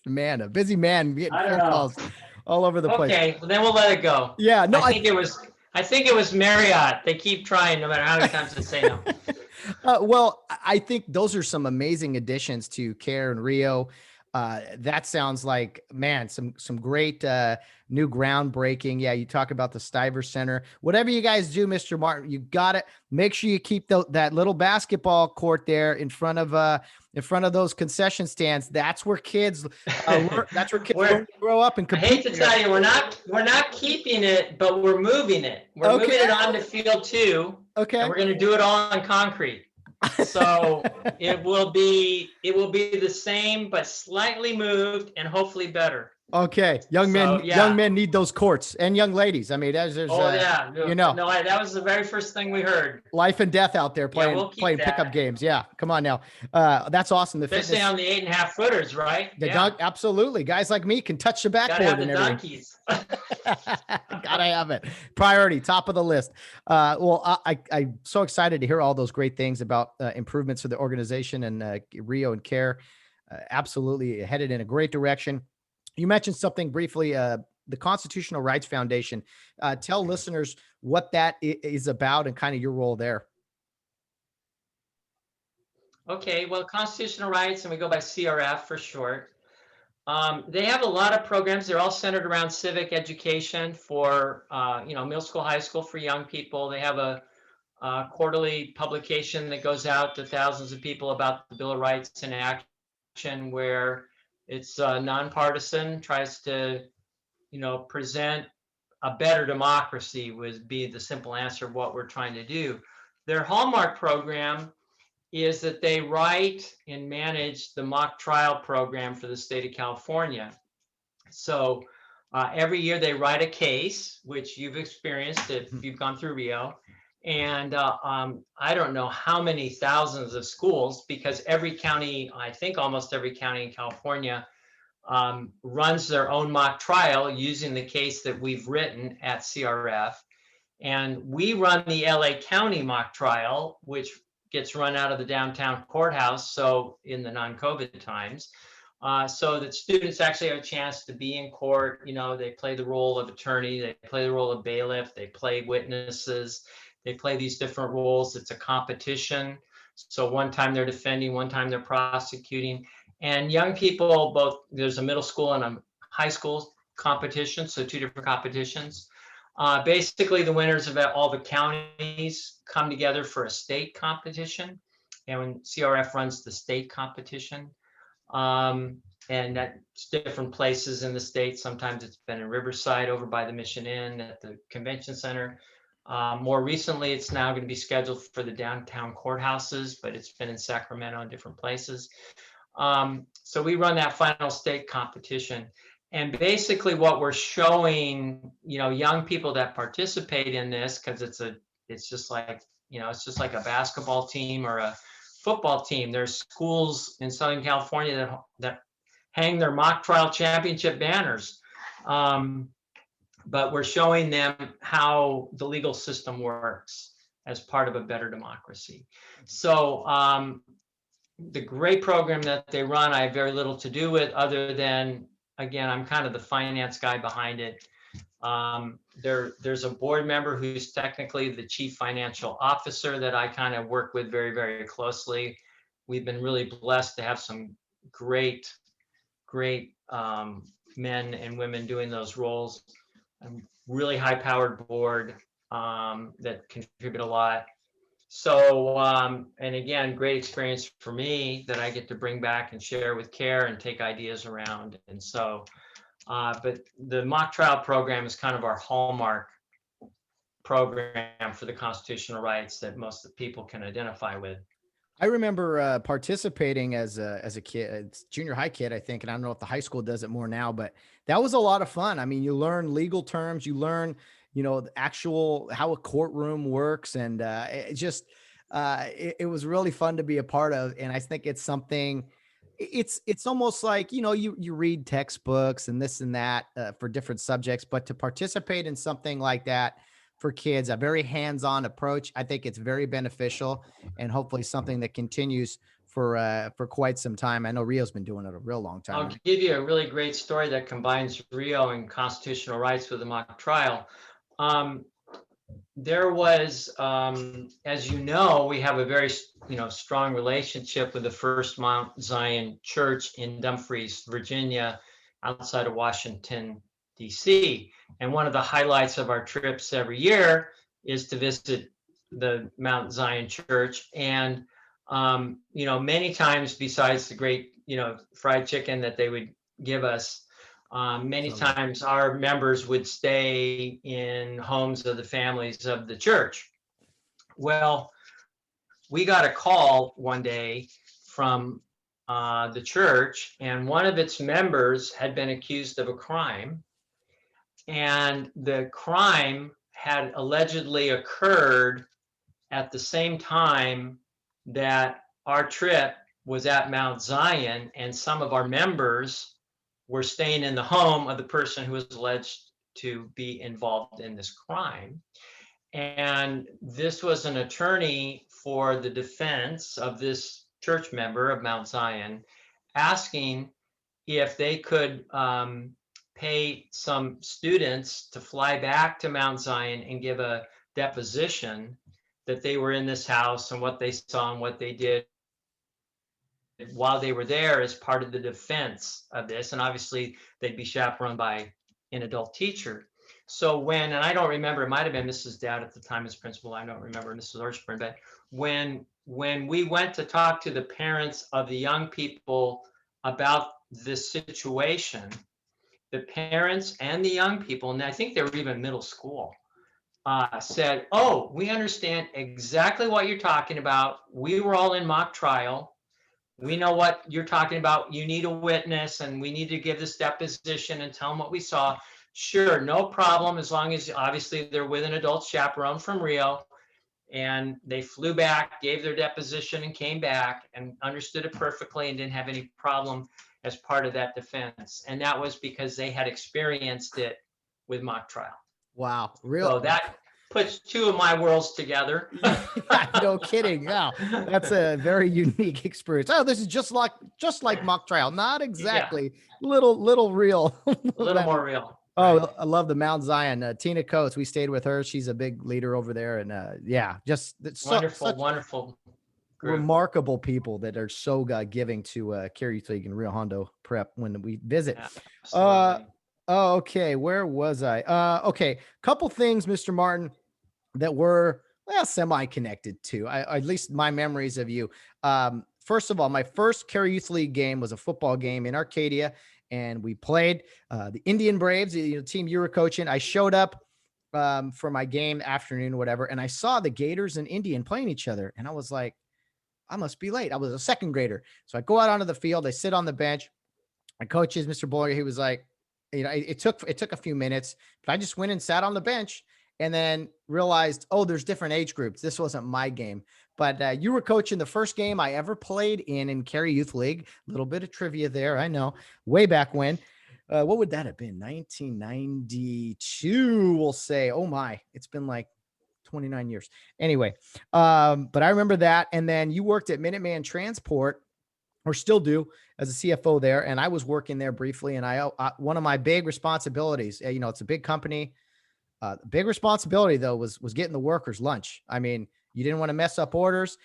[SPEAKER 2] Man, a busy man getting phone calls all over the place.
[SPEAKER 3] Okay, well, then we'll let it go.
[SPEAKER 2] Yeah, no,
[SPEAKER 3] I think it was Marriott. They keep trying no matter how many times they say no.
[SPEAKER 2] Well, I think those are some amazing additions to CARE and Rio. That sounds like, man, some great new groundbreaking. Yeah, you talk about the Stiver Center. Whatever you guys do, Mr. Martin, you got it. Make sure you keep that little basketball court there in front of those concession stands. That's where kids that's where kids grow up and compete.
[SPEAKER 3] I hate to tell you, we're not keeping it, but we're moving it. We're moving it on to field 2.
[SPEAKER 2] Okay.
[SPEAKER 3] And we're going to do it all on concrete. So it will be the same, but slightly moved and hopefully better.
[SPEAKER 2] Okay. Young men need those courts, and young ladies. I mean, that was the very first thing we heard. Life and death out there playing pickup games. Yeah. Come on now. That's awesome.
[SPEAKER 3] Especially on the 8.5 footers, right?
[SPEAKER 2] Absolutely. Guys like me can touch the backboard.
[SPEAKER 3] Gotta have the donkeys.
[SPEAKER 2] Gotta have it. Priority, top of the list. Well, I'm so excited to hear all those great things about improvements for the organization and Rio and CARE. Absolutely headed in a great direction. You mentioned something briefly, the Constitutional Rights Foundation. Tell listeners what that is about and kind of your role there.
[SPEAKER 3] Okay, well, Constitutional Rights, and we go by CRF for short. They have a lot of programs. They're all centered around civic education for, middle school, high school for young people. They have a quarterly publication that goes out to thousands of people about the Bill of Rights in action, where it's nonpartisan, tries to, present a better democracy would be the simple answer of what we're trying to do. Their hallmark program is that they write and manage the mock trial program for the state of California. So every year they write a case, which you've experienced if you've gone through Rio. And I don't know how many thousands of schools, because every county, I think almost every county in California runs their own mock trial using the case that we've written at CRF. And we run the LA County mock trial, which gets run out of the downtown courthouse, so in the non-COVID times, so that students actually have a chance to be in court. They play the role of attorney, they play the role of bailiff, they play witnesses. They play these different roles. It's a competition. So one time they're defending, one time they're prosecuting. And young people, there's a middle school and a high school competition, so 2 different competitions. Basically, the winners of all the counties come together for a state competition. And when CRF runs the state competition. And and that's different places in the state. Sometimes it's been in Riverside over by the Mission Inn at the convention center. More recently, it's now going to be scheduled for the downtown courthouses, but it's been in Sacramento and different places. So we run that final state competition. And basically what we're showing, young people that participate in this, because it's just like, it's just like a basketball team or a football team. There's schools in Southern California that hang their mock trial championship banners. But we're showing them how the legal system works as part of a better democracy. So the great program that they run, I have very little to do with, other than, again, I'm kind of the finance guy behind it. There's a board member who's technically the chief financial officer that I kind of work with very, very closely. We've been really blessed to have some great men and women doing those roles. A really high-powered board that contribute a lot. So, and again, great experience for me that I get to bring back and share with Kare and take ideas around. And so, but the mock trial program is kind of our hallmark program for the constitutional rights that most of the people can identify with.
[SPEAKER 2] I remember participating as a kid, junior high kid, I think, and I don't know if the high school does it more now, but that was a lot of fun. I mean, you learn legal terms, you learn, the actual how a courtroom works, and it was really fun to be a part of. And I think it's something. It's almost like you read textbooks and this and that for different subjects, but to participate in something like that for kids, a very hands-on approach, I think it's very beneficial, and hopefully something that continues for quite some time. I know Rio's been doing it a real long time.
[SPEAKER 3] I'll give you a really great story that combines Rio and constitutional rights with a mock trial. There was, as you know, we have a very, strong relationship with the First Mount Zion Church in Dumfries, Virginia, outside of Washington, DC. And one of the highlights of our trips every year is to visit the Mount Zion Church. And, many times besides the great, fried chicken that they would give us, many times our members would stay in homes of the families of the church. Well, we got a call one day from the church, and one of its members had been accused of a crime. And the crime had allegedly occurred at the same time that our trip was at Mount Zion, and some of our members were staying in the home of the person who was alleged to be involved in this crime. And this was an attorney for the defense of this church member of Mount Zion, asking if they could pay some students to fly back to Mount Zion and give a deposition that they were in this house and what they saw and what they did while they were there as part of the defense of this. And obviously they'd be chaperoned by an adult teacher. So and I don't remember, it might've been Mrs. Dowd at the time as principal, I don't remember Mrs. Orchburn, but when we went to talk to the parents of the young people about this situation, the parents and the young people, and I think they were even middle school, said, "Oh, we understand exactly what you're talking about. We were all in mock trial. We know what you're talking about. You need a witness, and we need to give this deposition and tell them what we saw. Sure, no problem, as long as obviously they're with an adult chaperone from Rio." And they flew back, gave their deposition, and came back and understood it perfectly and didn't have any problem as part of that defense. And that was because they had experienced it with mock trial.
[SPEAKER 2] Wow.
[SPEAKER 3] So that puts two of my worlds together.
[SPEAKER 2] No kidding. Wow. That's a very unique experience. Oh, this is just like mock trial. Not exactly. Yeah. Little real.
[SPEAKER 3] A little more real.
[SPEAKER 2] Oh, right. I love the Mount Zion. Tina Coates, we stayed with her. She's a big leader over there. And just
[SPEAKER 3] wonderful group.
[SPEAKER 2] Remarkable people that are so giving to Kare Youth League and Rio Hondo Prep when we visit. Okay. Where was I? Okay. Couple things, Mr. Martin, that were semi-connected to, at least my memories of you. first of all, my first Kare Youth League game was a football game in Arcadia, and we played the Indian Braves, the team you were coaching. I showed up for my game afternoon, whatever, and I saw the Gators and Indian playing each other, and I was like, I must be late. I was a second grader. So I go out onto the field. I sit on the bench. My coach is Mr. Boyer. He was like, it took a few minutes, but I just went and sat on the bench and then realized, oh, there's different age groups. This wasn't my game, but you were coaching the first game I ever played in Kare Youth League. A little bit of trivia there. I know, way back when. What would that have been? 1992, we'll say. Oh my, it's been like 29 years. Anyway, but I remember that. And then you worked at Minuteman Transport, or still do, as a CFO there. And I was working there briefly. And I one of my big responsibilities, it's a big company. Big responsibility though was getting the workers lunch. I mean, you didn't want to mess up orders.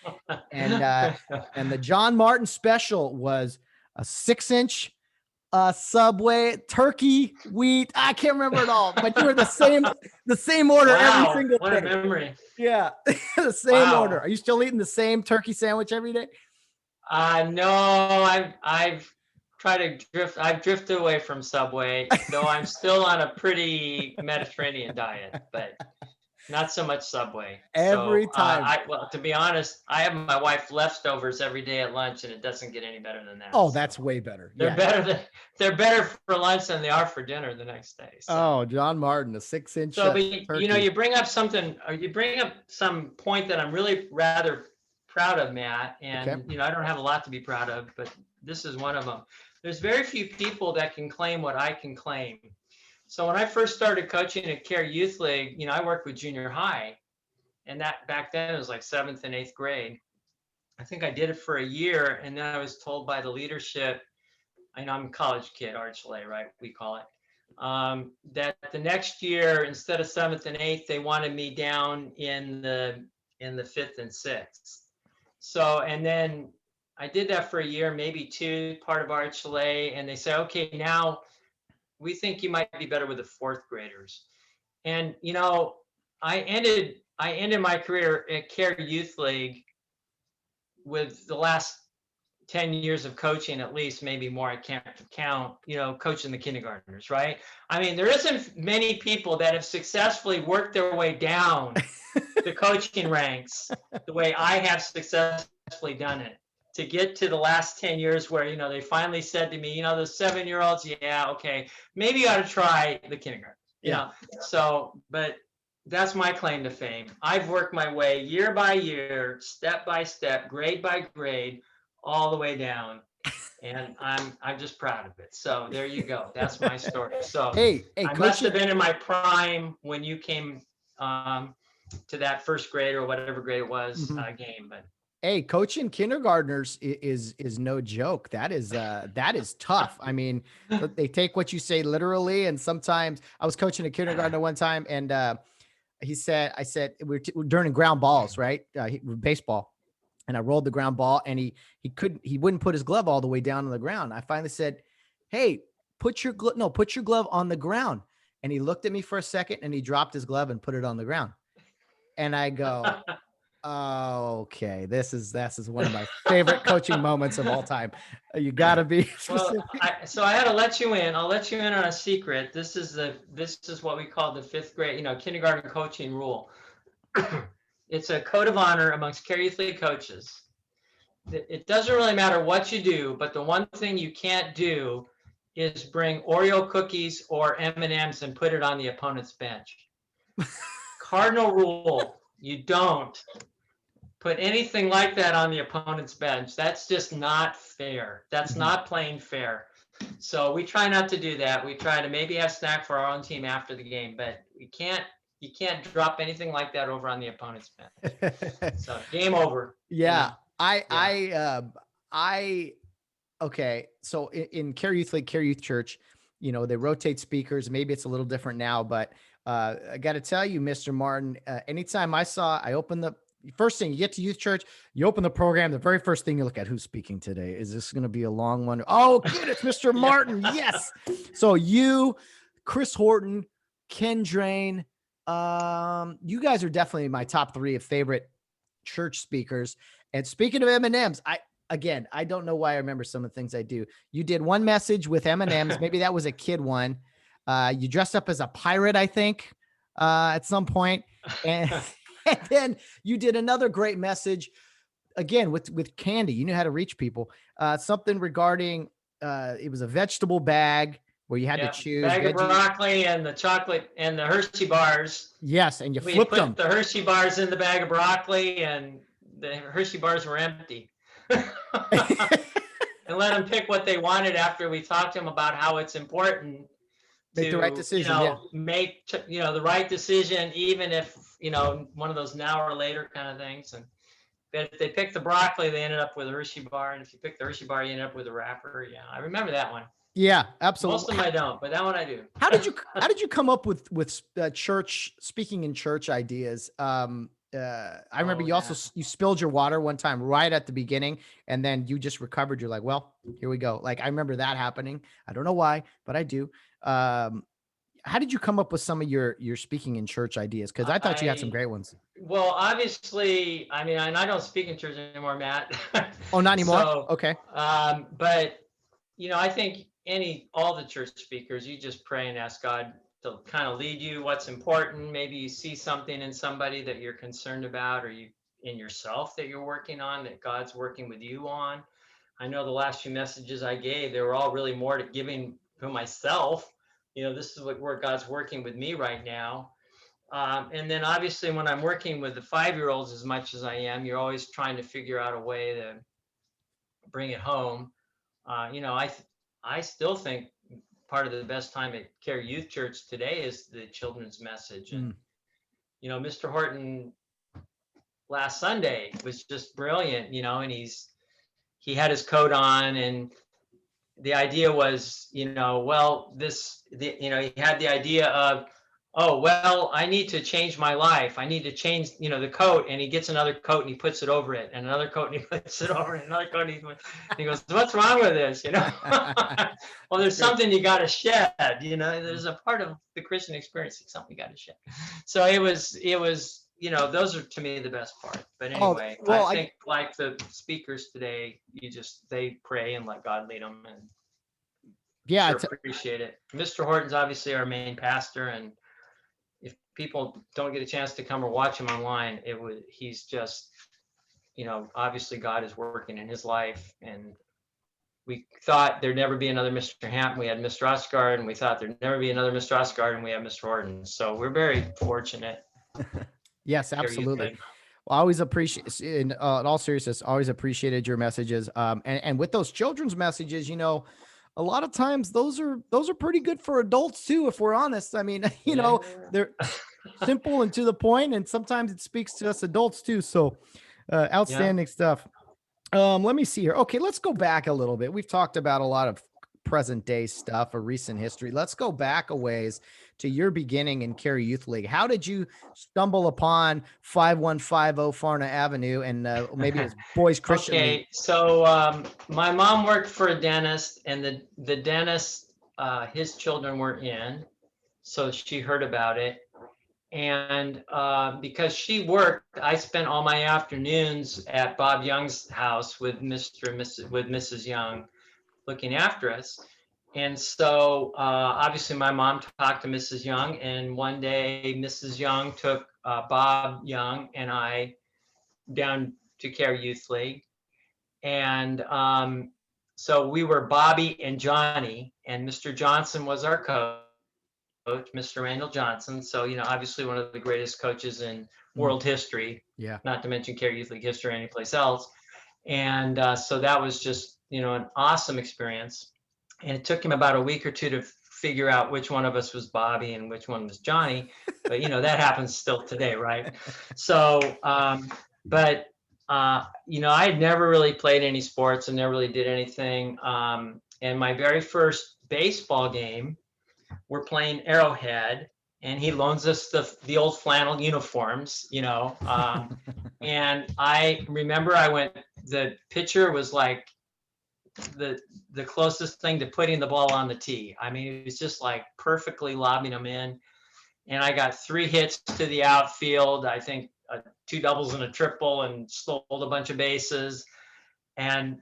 [SPEAKER 2] And the John Martin special was a 6-inch Subway turkey wheat. I can't remember it all, but you were the same order every single
[SPEAKER 3] day. What a memory.
[SPEAKER 2] Yeah. The same order. Are you still eating the same turkey sandwich every day?
[SPEAKER 3] No, I've tried to drift. I've drifted away from Subway, though I'm still on a pretty Mediterranean diet, but not so much Subway.
[SPEAKER 2] Every time.
[SPEAKER 3] Well, to be honest, I have my wife leftovers every day at lunch, and it doesn't get any better than that.
[SPEAKER 2] Oh, that's way better.
[SPEAKER 3] They're better for lunch than they are for dinner the next day. So.
[SPEAKER 2] Oh, John Martin, a 6-inch.
[SPEAKER 3] So, but you bring up something, or you bring up some point that I'm really rather proud of, Matt. And
[SPEAKER 2] okay.
[SPEAKER 3] I don't have a lot to be proud of, but this is one of them. There's very few people that can claim what I can claim. So when I first started coaching at Kare Youth League, I worked with junior high, and that back then it was like 7th and 8th grade. I think I did it for a year, and then I was told by the leadership, I'm a college kid, Archulay, right? We call it. That the next year, instead of 7th and 8th, they wanted me down in the 5th and 6th. So, and then I did that for a year, maybe 2, part of Archulay, and they said, okay, now we think you might be better with the 4th graders. And, I ended my career at Kare Youth League with the last 10 years of coaching, at least, maybe more, I can't count, coaching the kindergartners, right? I mean, there isn't many people that have successfully worked their way down the coaching ranks the way I have successfully done it, to get to the last 10 years where, they finally said to me, the 7-year-olds, yeah, okay, maybe you ought to try the kindergarten.
[SPEAKER 2] Yeah.
[SPEAKER 3] So, but that's my claim to fame. I've worked my way year by year, step by step, grade by grade, all the way down, and I'm just proud of it. So there you go. That's my story. So
[SPEAKER 2] hey,
[SPEAKER 3] I must have been in my prime when you came to that first grade or whatever grade it was game. But
[SPEAKER 2] hey, coaching kindergartners is no joke. That is tough. I mean, they take what you say literally, and sometimes I was coaching a kindergartner one time, and I said we're during ground balls, right? Baseball. And I rolled the ground ball, and he wouldn't put his glove all the way down on the ground. I finally said, hey, put your glove on the ground. And he looked at me for a second, and he dropped his glove and put it on the ground. And I go, oh, okay. This is one of my favorite coaching moments of all time. You gotta be specific.
[SPEAKER 3] Well, so I had to let you in. I'll let you in on a secret. This is what we call the 5th grade, kindergarten coaching rule. It's a code of honor amongst Kare Youth League coaches. It doesn't really matter what you do, but the one thing you can't do is bring Oreo cookies or M&Ms and put it on the opponent's bench. Cardinal rule, you don't put anything like that on the opponent's bench. That's just not fair. That's not playing fair. So we try not to do that. We try to maybe have snack for our own team after the game, but you can't drop anything like that over on the opponent's bench. So game over.
[SPEAKER 2] Yeah. Okay. So in Kare Youth League, Kare Youth Church, they rotate speakers. Maybe it's a little different now, but I got to tell you, Mr. Martin, anytime I open the first thing, you get to youth church, you open the program, the very first thing you look at, who's speaking today? Is this going to be a long one? Oh, good. It's Mr. Martin. Yes. So you, Chris Horton, Ken Drain, you guys are definitely my top 3 of favorite church speakers. And speaking of M&Ms, again, I don't know why I remember some of the things I do. You did one message with M&Ms. Maybe that was a kid one. You dressed up as a pirate, I think, at some point. And, and then you did another great message again with candy. You knew how to reach people. Something regarding it was a vegetable bag where you had to choose
[SPEAKER 3] bag of
[SPEAKER 2] veggie.
[SPEAKER 3] broccoli and the chocolate and the Hershey bars.
[SPEAKER 2] Yes, and you
[SPEAKER 3] We
[SPEAKER 2] flipped
[SPEAKER 3] put
[SPEAKER 2] them.
[SPEAKER 3] the Hershey bars in the bag of broccoli, and the Hershey bars were empty. And let them pick what they wanted after we talked to them about how it's important
[SPEAKER 2] Make the right
[SPEAKER 3] to,
[SPEAKER 2] decision. Yeah.
[SPEAKER 3] make, the right decision, even if, one of those now or later kind of things. And if they picked the broccoli, they ended up with a Hershey bar. And if you picked the Hershey bar, you ended up with a wrapper. Yeah, I remember that one.
[SPEAKER 2] Yeah, absolutely.
[SPEAKER 3] Most of them I don't, but that one I do.
[SPEAKER 2] How did you come up with church, speaking in church ideas? I remember you spilled your water one time right at the beginning, and then you just recovered. You're like, well, here we go. Like, I remember that happening. I don't know why, but I do. How did you come up with some of your speaking in church ideas? Because I thought you had some great ones.
[SPEAKER 3] Well, obviously, I mean, and I don't speak in church anymore, Matt.
[SPEAKER 2] Oh, not anymore?
[SPEAKER 3] So,
[SPEAKER 2] okay.
[SPEAKER 3] But, I think all the church speakers, you just pray and ask God to kind of lead you what's important. Maybe you see something in somebody that you're concerned about, or you in yourself that you're working on, that God's working with you on. I know the last few messages I gave, they were all really more to giving to myself. This is where God's working with me right now. And then obviously when I'm working with the 5-year-olds as much as I am, you're always trying to figure out a way to bring it home. I still think part of the best time at Kare Youth Church today is the children's message. And, Mr. Horton last Sunday was just brilliant, and he had his coat on, and the idea was, he had the idea of, oh, well, I need to change my life. I need to change, the coat. And he gets another coat and he puts it over it, and another coat and he puts it over it, and another coat. And he goes, what's wrong with this? Well, there's something you got to shed, there's a part of the Christian experience, it's something you got to shed. So it was, those are to me the best part. But anyway, I think like the speakers today, they pray and let God lead them. And
[SPEAKER 2] yeah,
[SPEAKER 3] sure appreciate it. Mr. Horton's obviously our main pastor, and if people don't get a chance to come or watch him online, he's just, obviously God is working in his life. And we thought there'd never be another Mr. Hampton. We had Mr. Osgard, and we thought there'd never be another Mr. Osgard, and we have Mr. Horton. So we're very fortunate.
[SPEAKER 2] Yes, absolutely. Well, I always appreciate, in all seriousness, always appreciated your messages. And with those children's messages, a lot of times those are pretty good for adults too, if we're honest. I mean, they're simple and to the point, and sometimes it speaks to us adults too. So outstanding stuff. Let me see here. Okay, let's go back a little bit. We've talked about a lot of present day stuff or recent history. Let's go back a ways to your beginning in Kare Youth League. How did you stumble upon 5150 Farna Avenue and maybe it was Boys Christian League?
[SPEAKER 3] Okay, so my mom worked for a dentist, and the dentist, his children were in, so she heard about it. And because she worked, I spent all my afternoons at Bob Young's house with Mrs. Young, looking after us. And so obviously my mom talked to Mrs. Young, and one day Mrs. Young took Bob Young and I down to Kare Youth League. And so we were Bobby and Johnny, and Mr. Johnson was our coach, Mr. Randall Johnson. So, obviously one of the greatest coaches in world history, not to mention Kare Youth League history or any place else. And so that was just, an awesome experience. And it took him about a week or two to figure out which one of us was Bobby and which one was Johnny. But, that happens still today, right? So, but I had never really played any sports and never really did anything. And my very first baseball game, we're playing Arrowhead, and he loans us the old flannel uniforms, and I remember the pitcher was like the closest thing to putting the ball on the tee. I mean, it was just like perfectly lobbing them in. And I got 3 hits to the outfield, I think 2 doubles and a triple, and stole a bunch of bases. And,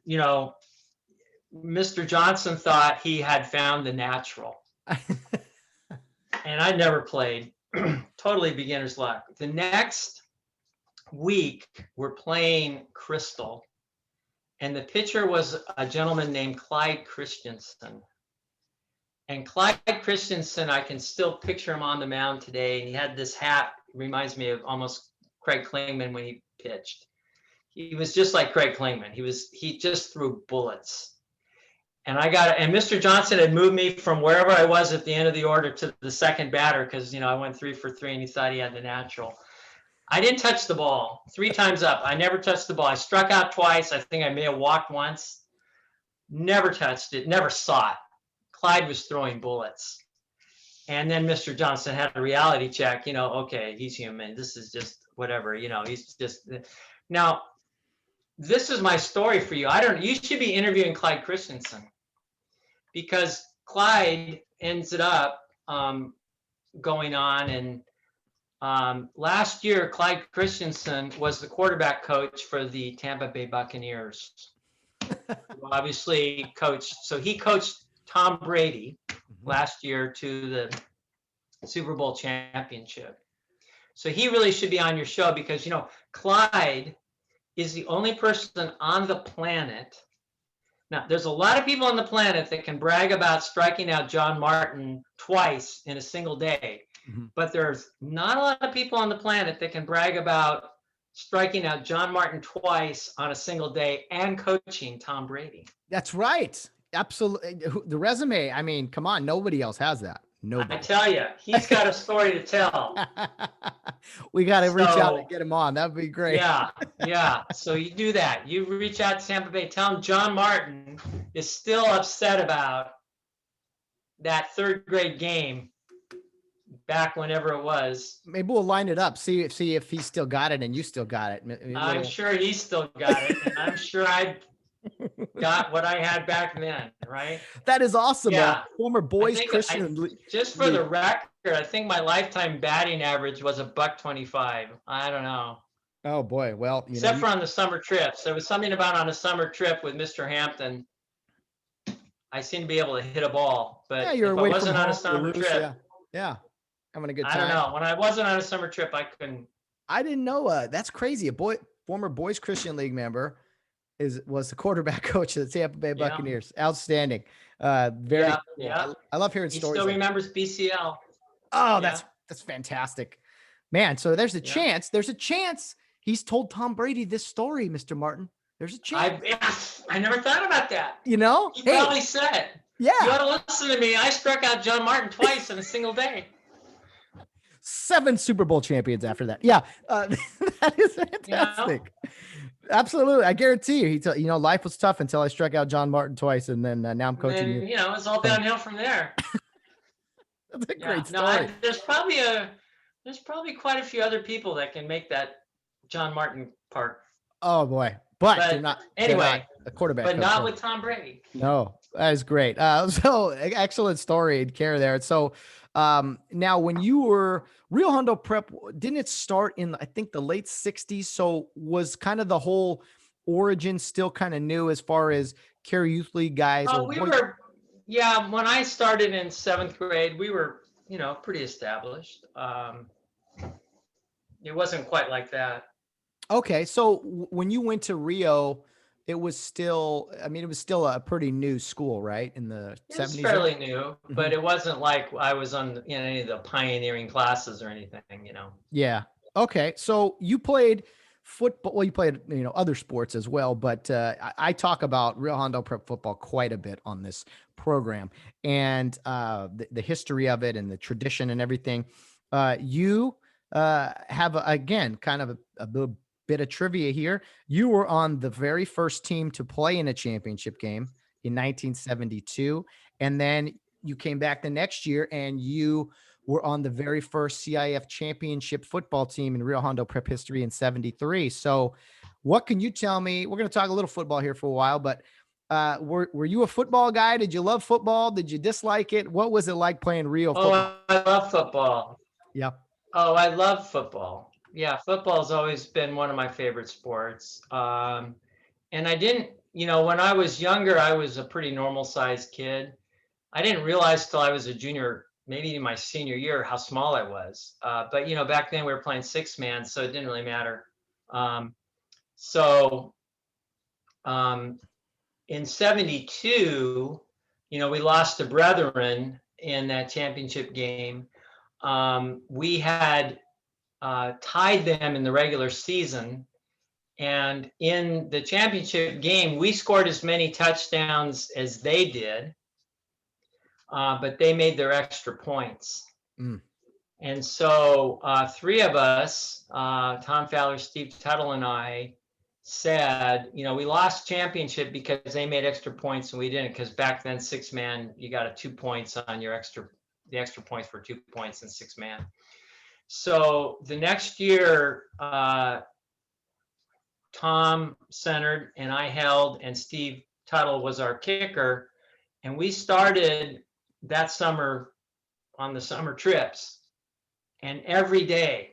[SPEAKER 3] Mr. Johnson thought he had found the natural. And I never played. Totally beginner's luck. The next week, we're playing Crystal. And the pitcher was a gentleman named Clyde Christensen. And Clyde Christensen, I can still picture him on the mound today. And he had this hat, reminds me of almost Craig Klingman when he pitched. He was just like Craig Klingman. He just threw bullets. And Mr. Johnson had moved me from wherever I was at the end of the order to the second batter because, I went 3 for 3 and he thought he had the natural. I didn't touch the ball 3 times up. I never touched the ball. I struck out twice. I think I may have walked once. Never touched it. Never saw it. Clyde was throwing bullets. And then Mr. Johnson had a reality check. Okay, he's human. This is just whatever. He's just. Now, this is my story for you. You should be interviewing Clyde Christensen because Clyde ends up going on and last year, Clyde Christensen was the quarterback coach for the Tampa Bay Buccaneers. Obviously coached. So he coached Tom Brady last year to the Super Bowl championship. So he really should be on your show because, Clyde is the only person on the planet. Now, there's a lot of people on the planet that can brag about striking out John Martin twice in a single day. But there's not a lot of people on the planet that can brag about striking out John Martin twice on a single day and coaching Tom Brady.
[SPEAKER 2] That's right. Absolutely. The resume, I mean, come on, nobody else has that. Nobody.
[SPEAKER 3] I tell you, he's got a story to tell.
[SPEAKER 2] We got to reach out and get him on. That'd be great.
[SPEAKER 3] Yeah. So you do that. You reach out to Tampa Bay. Tell him John Martin is still upset about that 3rd grade game back whenever it was.
[SPEAKER 2] Maybe we'll line it up. See if he still got it and you still got it.
[SPEAKER 3] I'm sure he still got it, and I'm sure I got what I had back then, right?
[SPEAKER 2] That is awesome.
[SPEAKER 3] Yeah.
[SPEAKER 2] Former boys Christian.
[SPEAKER 3] Just for the record, I think my lifetime batting average was $125. I don't know.
[SPEAKER 2] Oh boy. Well,
[SPEAKER 3] except for on the summer trips. There was something about on a summer trip with Mr. Hampton. I seemed to be able to hit a ball, but if I wasn't on a summer trip,
[SPEAKER 2] yeah. Having a good time.
[SPEAKER 3] I don't know. When I wasn't on a summer trip, I couldn't.
[SPEAKER 2] I didn't know. That's crazy. Former boys Christian League member was the quarterback coach of the Tampa Bay Buccaneers. Outstanding. Very cool.
[SPEAKER 3] Yeah.
[SPEAKER 2] I love hearing stories.
[SPEAKER 3] He still remembers BCL.
[SPEAKER 2] Oh, that's fantastic, man. So there's a chance. There's a chance he's told Tom Brady this story, Mr. Martin. There's a chance.
[SPEAKER 3] I never thought about that.
[SPEAKER 2] He
[SPEAKER 3] probably said,
[SPEAKER 2] "Yeah,
[SPEAKER 3] you ought to listen to me. I struck out John Martin twice in a single day."
[SPEAKER 2] 7 Super Bowl champions after that. Yeah, that is fantastic. Absolutely. I guarantee you, life was tough until I struck out John Martin twice. And then now I'm coaching you.
[SPEAKER 3] It's all downhill from there.
[SPEAKER 2] That's a great story.
[SPEAKER 3] There's probably quite a few other people that can make that John Martin part.
[SPEAKER 2] Oh boy. But they're not a quarterback.
[SPEAKER 3] But not with Tom Brady.
[SPEAKER 2] No, that is great. So excellent story, Kare there. So now when you were Rio Hondo Prep, didn't it start in, I think, the late 60s? So was kind of the whole origin still kind of new as far as Kare Youth League guys?
[SPEAKER 3] When I started in 7th grade, we were, pretty established. It wasn't quite like that.
[SPEAKER 2] Okay. So when you went to Rio, it was still a pretty new school, right? In the 70s?
[SPEAKER 3] It's fairly new, but it wasn't like I was on any of the pioneering classes or anything,
[SPEAKER 2] Yeah. Okay. So you played football. Well, you played, other sports as well, but I talk about Rio Hondo Prep football quite a bit on this program and the history of it and the tradition and everything. You have, again, kind of a bit of trivia here. You were on the very first team to play in a championship game in 1972. And then you came back the next year and you were on the very first CIF championship football team in Rio Hondo Prep history in 73. So what can you tell me? We're going to talk a little football here for a while, but were you a football guy? Did you love football? Did you dislike it? What was it like playing Rio football?
[SPEAKER 3] Oh, I love football.
[SPEAKER 2] Yeah.
[SPEAKER 3] Oh, I love football. Yeah, football's always been one of my favorite sports. And I didn't when I was younger, I was a pretty normal sized kid. I didn't realize till I was a junior, maybe in my senior year, how small I was. But back then we were playing 6-man, so it didn't really matter. Um, so in '72, we lost to Brethren in that championship game. We had tied them in the regular season. And in the championship game, we scored as many touchdowns as they did, but they made their extra points.
[SPEAKER 2] Mm.
[SPEAKER 3] And so 3 of us, Tom Fowler, Steve Tuttle, and I, said, we lost championship because they made extra points and we didn't, because back then 6-man, you got a 2 points on the extra points for 2 points in 6-man. So the next year, Tom centered and I held, and Steve Tuttle was our kicker. And we started that summer on the summer trips. And every day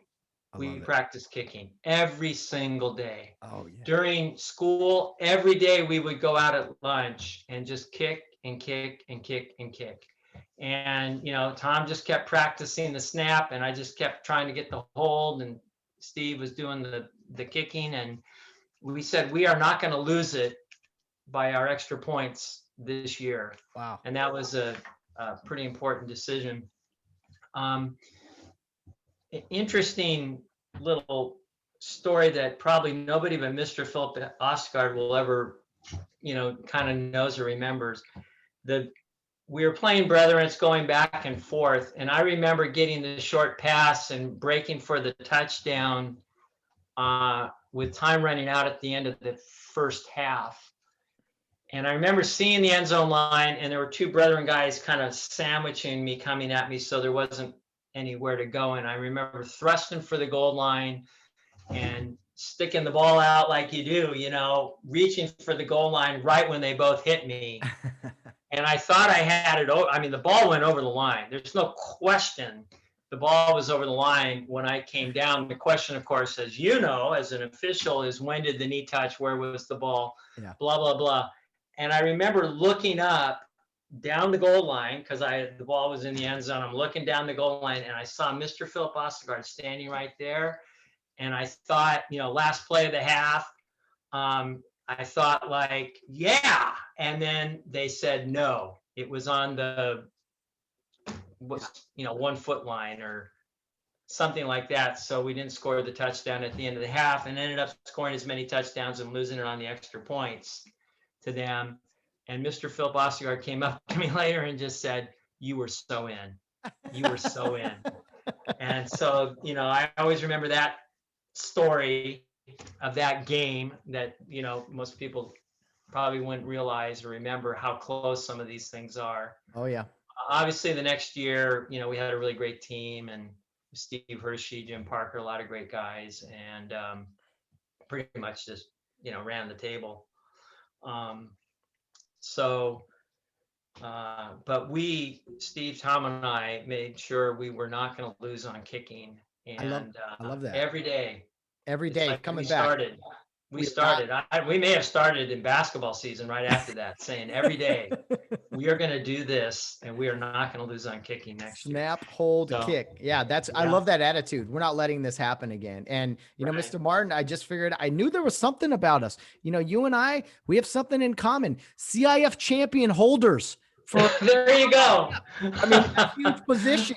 [SPEAKER 3] we practiced kicking, every single day.
[SPEAKER 2] Oh, yeah.
[SPEAKER 3] During school, every day we would go out at lunch and just kick and kick and kick and kick. And, Tom just kept practicing the snap, and I just kept trying to get the hold, and Steve was doing the kicking. And we said, we are not going to lose it by our extra points this year.
[SPEAKER 2] Wow.
[SPEAKER 3] And that was a pretty important decision. Interesting little story that probably nobody but Mr. Philip Osgard will ever, kind of knows or remembers. We were playing Brethren, it's going back and forth. And I remember getting the short pass and breaking for the touchdown with time running out at the end of the first half. And I remember seeing the end zone line, and there were 2 Brethren guys kind of sandwiching me, coming at me, so there wasn't anywhere to go. And I remember thrusting for the goal line and sticking the ball out like you do, reaching for the goal line right when they both hit me. And I thought I had it. I mean, the ball went over the line. There's no question. The ball was over the line when I came down. The question, of course, as as an official, is when did the knee touch? Where was the ball?
[SPEAKER 2] Yeah.
[SPEAKER 3] Blah, blah, blah. And I remember looking up down the goal line, because the ball was in the end zone. I'm looking down the goal line, and I saw Mr. Philip Osgard standing right there. And I thought, last play of the half, I thought like, yeah. And then they said no. It was on the 1 foot line or something like that. So we didn't score the touchdown at the end of the half, and ended up scoring as many touchdowns and losing it on the extra points to them. And Mr. Philip Osgard came up to me later and just said, "You were so in. You were so in." And so, I always remember that story of that game that, most people probably wouldn't realize or remember how close some of these things are.
[SPEAKER 2] Oh, yeah.
[SPEAKER 3] Obviously, the next year, we had a really great team, and Steve Hershey, Jim Parker, a lot of great guys, and pretty much just, ran the table. But Steve, Tom, and I made sure we were not going to lose on kicking. And
[SPEAKER 2] I love that.
[SPEAKER 3] Every day
[SPEAKER 2] like coming back.
[SPEAKER 3] We started. We may have started in basketball season right after that, saying every day we are going to do this, and we are not going to lose on kicking next year.
[SPEAKER 2] Snap, hold, kick. Yeah, I love that attitude. We're not letting this happen again. And
[SPEAKER 3] Right.
[SPEAKER 2] Mr. Martin, I just figured, I knew there was something about us. You and we have something in common. CIF champion holders.
[SPEAKER 3] There you go.
[SPEAKER 2] I mean, a huge position.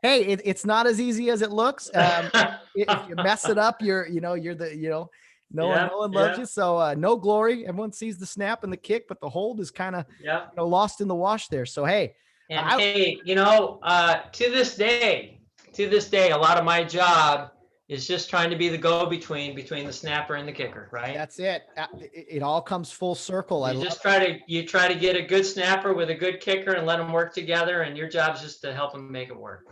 [SPEAKER 2] Hey, it's not as easy as it looks. If you mess it up, you're the no one loves you. So no glory. Everyone sees the snap and the kick, but the hold is kind of lost in the wash there. So hey,
[SPEAKER 3] to this day, a lot of my job is just trying to be the go-between between the snapper and the kicker, right?
[SPEAKER 2] That's it. It all comes full circle.
[SPEAKER 3] You try to get a good snapper with a good kicker and let them work together, and your job is just to help them make it work.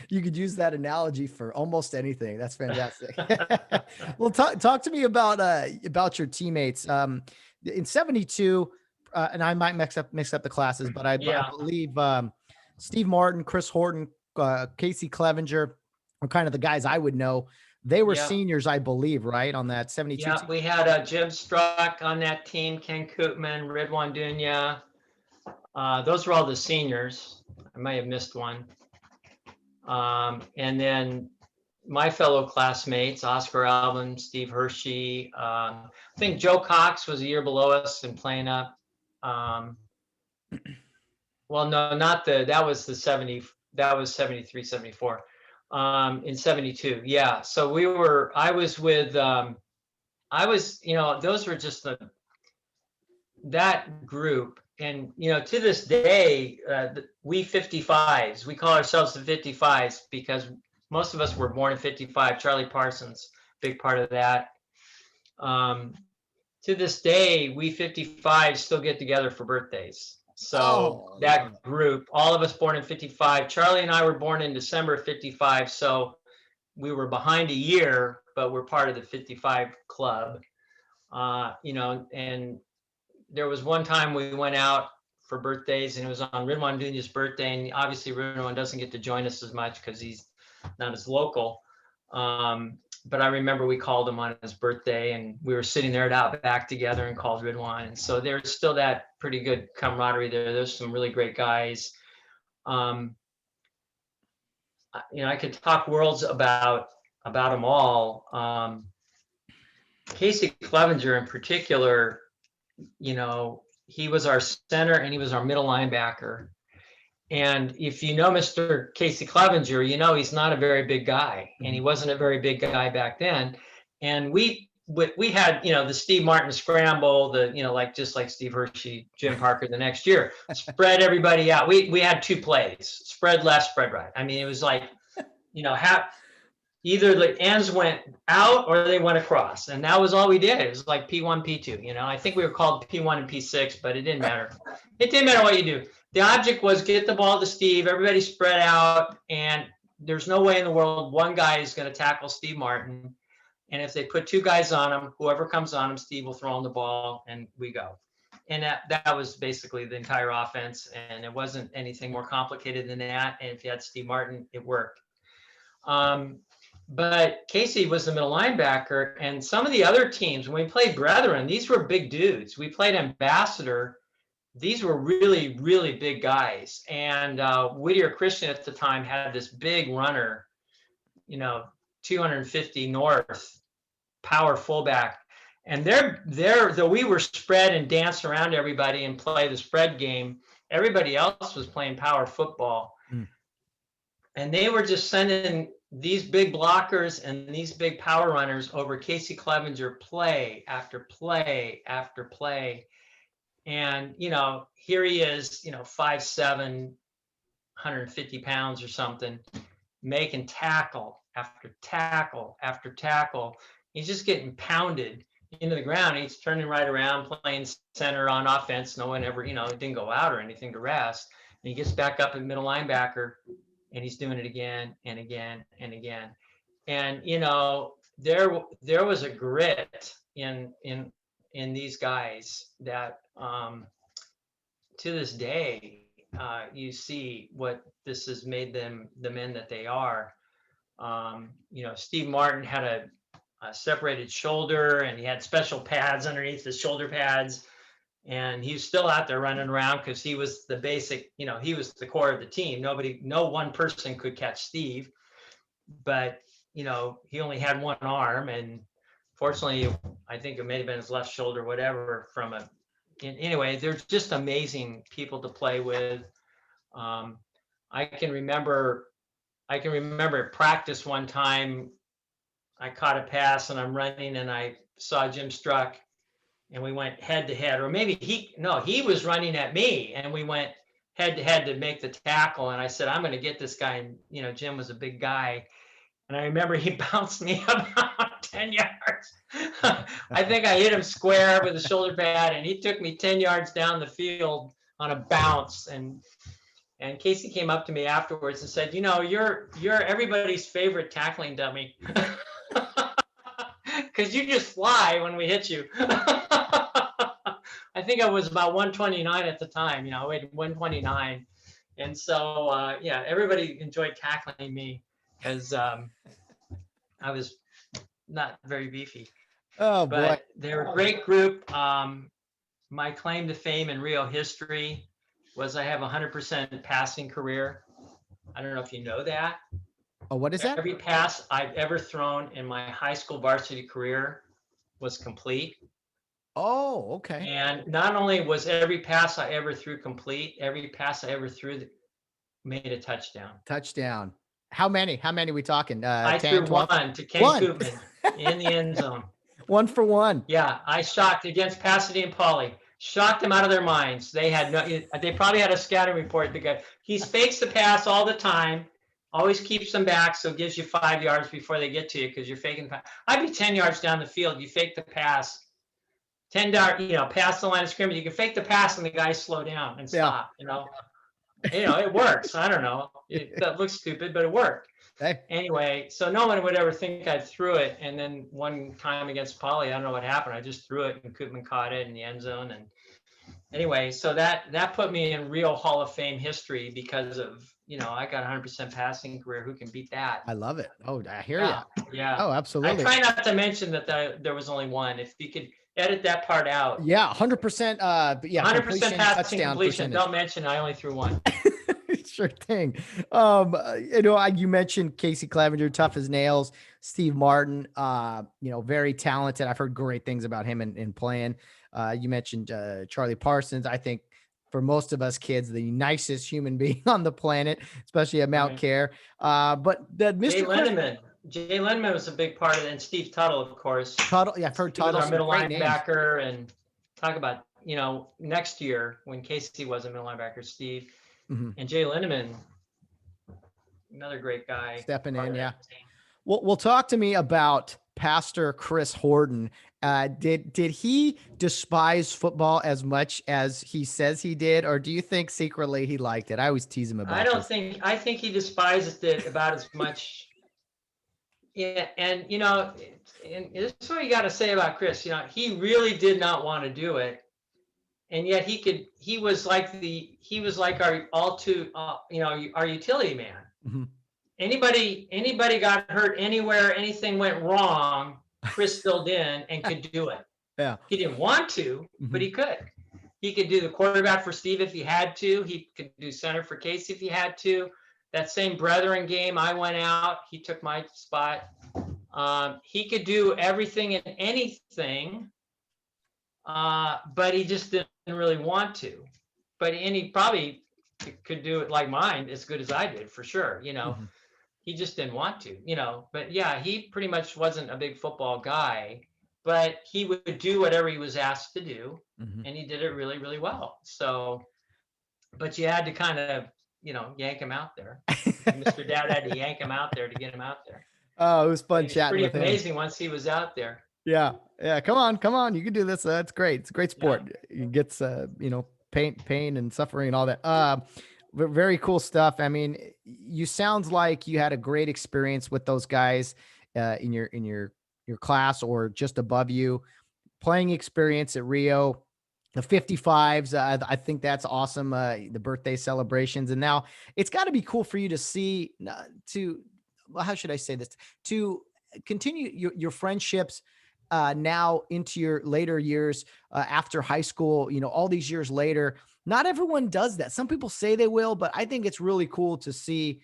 [SPEAKER 2] You could use that analogy for almost anything. That's fantastic. Well, talk to me about your teammates. In '72, and I might mix up the classes, but I believe Steve Martin, Chris Horton, Casey Clevenger are kind of the guys I would know They were
[SPEAKER 3] Yeah.
[SPEAKER 2] seniors, I believe, right? On that 72
[SPEAKER 3] Yeah,
[SPEAKER 2] team?
[SPEAKER 3] we had Jim Struck on that team, Ken Koopman, Ridwan Dunya. Those were all the seniors. I may have missed one. And then my fellow classmates, Oscar Alvin, Steve Hershey. I think Joe Cox was a year below us and playing up. Well, no, not that was the 70, that was 73, 74. In 72. Yeah. So I was with, those were just that group. And, to this day, we 55s, we call ourselves the 55s because most of us were born in 55. Charlie Parsons, big part of that. To this day, we 55 still get together for birthdays. So that group, all of us born in 55. Charlie and I were born in December of 55. So we were behind a year, but we're part of the 55 club. And there was one time we went out for birthdays and it was on Ridwan Dunya's birthday. And obviously Ridwan doesn't get to join us as much because he's not as local. But I remember we called him on his birthday and we were sitting there at Outback together and called Ridwan. And so there's still that pretty good camaraderie there. There's some really great guys. I could talk worlds about them all. Casey Clevenger in particular, he was our center and he was our middle linebacker. And if you know Mr. Casey Clevenger, he's not a very big guy, and he wasn't a very big guy back then. And we had, the Steve Martin scramble, just like Steve Hershey, Jim Parker the next year, spread everybody out. We had 2 plays, spread left, spread right. I mean, it was like, either the ends went out or they went across. And that was all we did. It was like P1, P2, I think we were called P1 and P6, but it didn't matter. It didn't matter what you do. The object was get the ball to Steve, everybody spread out, and there's no way in the world one guy is going to tackle Steve Martin. And if they put 2 guys on him, whoever comes on him, Steve will throw him the ball and we go. And that was basically the entire offense. And it wasn't anything more complicated than that. And if you had Steve Martin, it worked. But Casey was the middle linebacker, and some of the other teams, when we played Brethren, these were big dudes. We played Ambassador. These were really, really big guys. And Whittier Christian at the time had this big runner, 250 north, power fullback. And though we were spread and danced around everybody and play the spread game, everybody else was playing power football. And they were just sending these big blockers and these big power runners over Casey Clevenger play after play after play. And, here he is, 5'7", 150 pounds or something, making tackle after tackle after tackle. He's just getting pounded into the ground. He's turning right around, playing center on offense. No one ever, didn't go out or anything to rest. And he gets back up at middle linebacker. And he's doing it again and again and again. And, there was a grit in these guys that to this day, you see what this has made them the men that they are. Steve Martin had a separated shoulder and he had special pads underneath the shoulder pads. And he's still out there running around because he was the basic, he was the core of the team. No one person could catch Steve, but, he only had one arm. And fortunately, I think it may have been his left shoulder, whatever, anyway, they're just amazing people to play with. I can remember at practice one time, I caught a pass and I'm running and I saw Jim Struck. And we went head to head, or maybe he was running at me and we went head to head to make the tackle. And I said, I'm going to get this guy. And, Jim was a big guy. And I remember he bounced me about 10 yards. I think I hit him square with a shoulder pad and he took me 10 yards down the field on a bounce. And Casey came up to me afterwards and said, you're everybody's favorite tackling dummy. Because you just fly when we hit you. I think I was about 129 at the time, I weighed 129. And so, everybody enjoyed tackling me because I was not very beefy,
[SPEAKER 2] Oh boy.
[SPEAKER 3] but they're a great group. My claim to fame in Rio history was I have a 100% passing career. I don't know if you know that.
[SPEAKER 2] Oh, what is that?
[SPEAKER 3] Every pass I've ever thrown in my high school varsity career was complete.
[SPEAKER 2] Oh, okay.
[SPEAKER 3] And not only was every pass I ever threw complete, every pass I ever threw made a touchdown.
[SPEAKER 2] Touchdown. How many? How many we talking?
[SPEAKER 3] I
[SPEAKER 2] 10,
[SPEAKER 3] threw
[SPEAKER 2] 12?
[SPEAKER 3] one to Ken
[SPEAKER 2] One.
[SPEAKER 3] Koopman in the end zone.
[SPEAKER 2] One for one.
[SPEAKER 3] Yeah, I shocked against Pasadena Poly. Shocked them out of their minds. They had no. They probably had a scouting report. The guy he fakes the pass all the time. Always keeps them back, so it gives you 5 yards before they get to you because you're faking the pass. I'd be 10 yards down the field. You fake the pass, 10 yard, past the line of scrimmage. You can fake the pass and the guy slow down and
[SPEAKER 2] Yeah.
[SPEAKER 3] stop. It works. I don't know. That looks stupid, but it worked.
[SPEAKER 2] Hey.
[SPEAKER 3] Anyway, so no one would ever think I threw it. And then one time against Poly, I don't know what happened. I just threw it and Koopman caught it in the end zone. And anyway, so that put me in real Hall of Fame history because of, I got 100% passing career. Who can beat that?
[SPEAKER 2] I love it. Oh, I hear
[SPEAKER 3] Yeah.
[SPEAKER 2] you.
[SPEAKER 3] Yeah.
[SPEAKER 2] Oh,
[SPEAKER 3] I
[SPEAKER 2] absolutely.
[SPEAKER 3] try not to mention that there was only one. If you could edit that part out.
[SPEAKER 2] Yeah, 100%. Yeah,
[SPEAKER 3] 100%
[SPEAKER 2] completion,
[SPEAKER 3] passing
[SPEAKER 2] touchdown
[SPEAKER 3] completion.
[SPEAKER 2] percentage.
[SPEAKER 3] Don't mention I only threw one.
[SPEAKER 2] Sure thing. You mentioned Casey Clevenger, tough as nails. Steve Martin, very talented. I've heard great things about him in playing. You mentioned Charlie Parsons. I think for most of us kids, the nicest human being on the planet, especially at Mount
[SPEAKER 3] Right.
[SPEAKER 2] Care. But that
[SPEAKER 3] Jay
[SPEAKER 2] Mr. Chris
[SPEAKER 3] Lindemann. Jay Lindemann was a big part of it, and Steve Tuttle, of course.
[SPEAKER 2] Tuttle. Yeah, I've heard
[SPEAKER 3] He was
[SPEAKER 2] Tuttle.
[SPEAKER 3] our
[SPEAKER 2] Some
[SPEAKER 3] middle
[SPEAKER 2] great names.
[SPEAKER 3] linebacker, and talk about next year when Casey was a middle linebacker, Steve and Jay Lindemann, another great guy.
[SPEAKER 2] Stepping
[SPEAKER 3] part
[SPEAKER 2] in,
[SPEAKER 3] of
[SPEAKER 2] yeah.
[SPEAKER 3] that team.
[SPEAKER 2] Well, talk to me about Pastor Chris Horton. Did he despise football as much as he says he did, or do you think secretly he liked it? I always tease him about this.
[SPEAKER 3] I think he despises it about as much. Yeah, and and this is what you got to say about Chris. He really did not want to do it, and yet he was like our our utility man.
[SPEAKER 2] Mm-hmm.
[SPEAKER 3] Anybody got hurt anywhere, anything went wrong, Chris filled in and could do it.
[SPEAKER 2] Yeah.
[SPEAKER 3] He didn't want to, but he could. He could do the quarterback for Steve if he had to. He could do center for Casey if he had to. That same Brethren game, I went out. He took my spot. He could do everything and anything, but he just didn't really want to. And he probably could do it like mine as good as I did, for sure. He just didn't want to. But yeah, he pretty much wasn't a big football guy, but he would do whatever he was asked to do, and he did it really, really well. So, but you had to kind of, yank him out there. Mr. Dad had to yank him out there to get him out there.
[SPEAKER 2] Oh, it was fun chatting with him.
[SPEAKER 3] Pretty amazing once he was out there.
[SPEAKER 2] Yeah. Come on. You can do this. That's great. It's a great sport. Yeah. It gets, pain and suffering and all that. Very cool stuff. I mean, you sounds like you had a great experience with those guys in your class or just above you. Playing experience at Rio, the 55s. I think that's awesome. The birthday celebrations, and now it's got to be cool for you to see. How should I say this? To continue your friendships now into your later years after high school. All these years later. Not everyone does that. Some people say they will, but I think it's really cool to see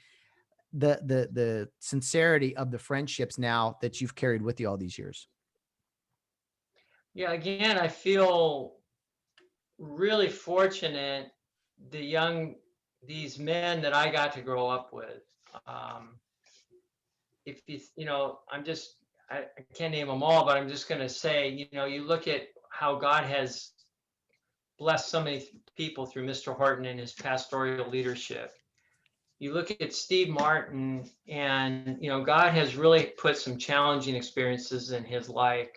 [SPEAKER 2] the sincerity of the friendships now that you've carried with you all these years.
[SPEAKER 3] Yeah, again, I feel really fortunate these men that I got to grow up with. If I can't name them all, but I'm just going to say, you look at how God has blessed so many people through Mr. Horton and his pastoral leadership. You look at Steve Martin, and God has really put some challenging experiences in his life.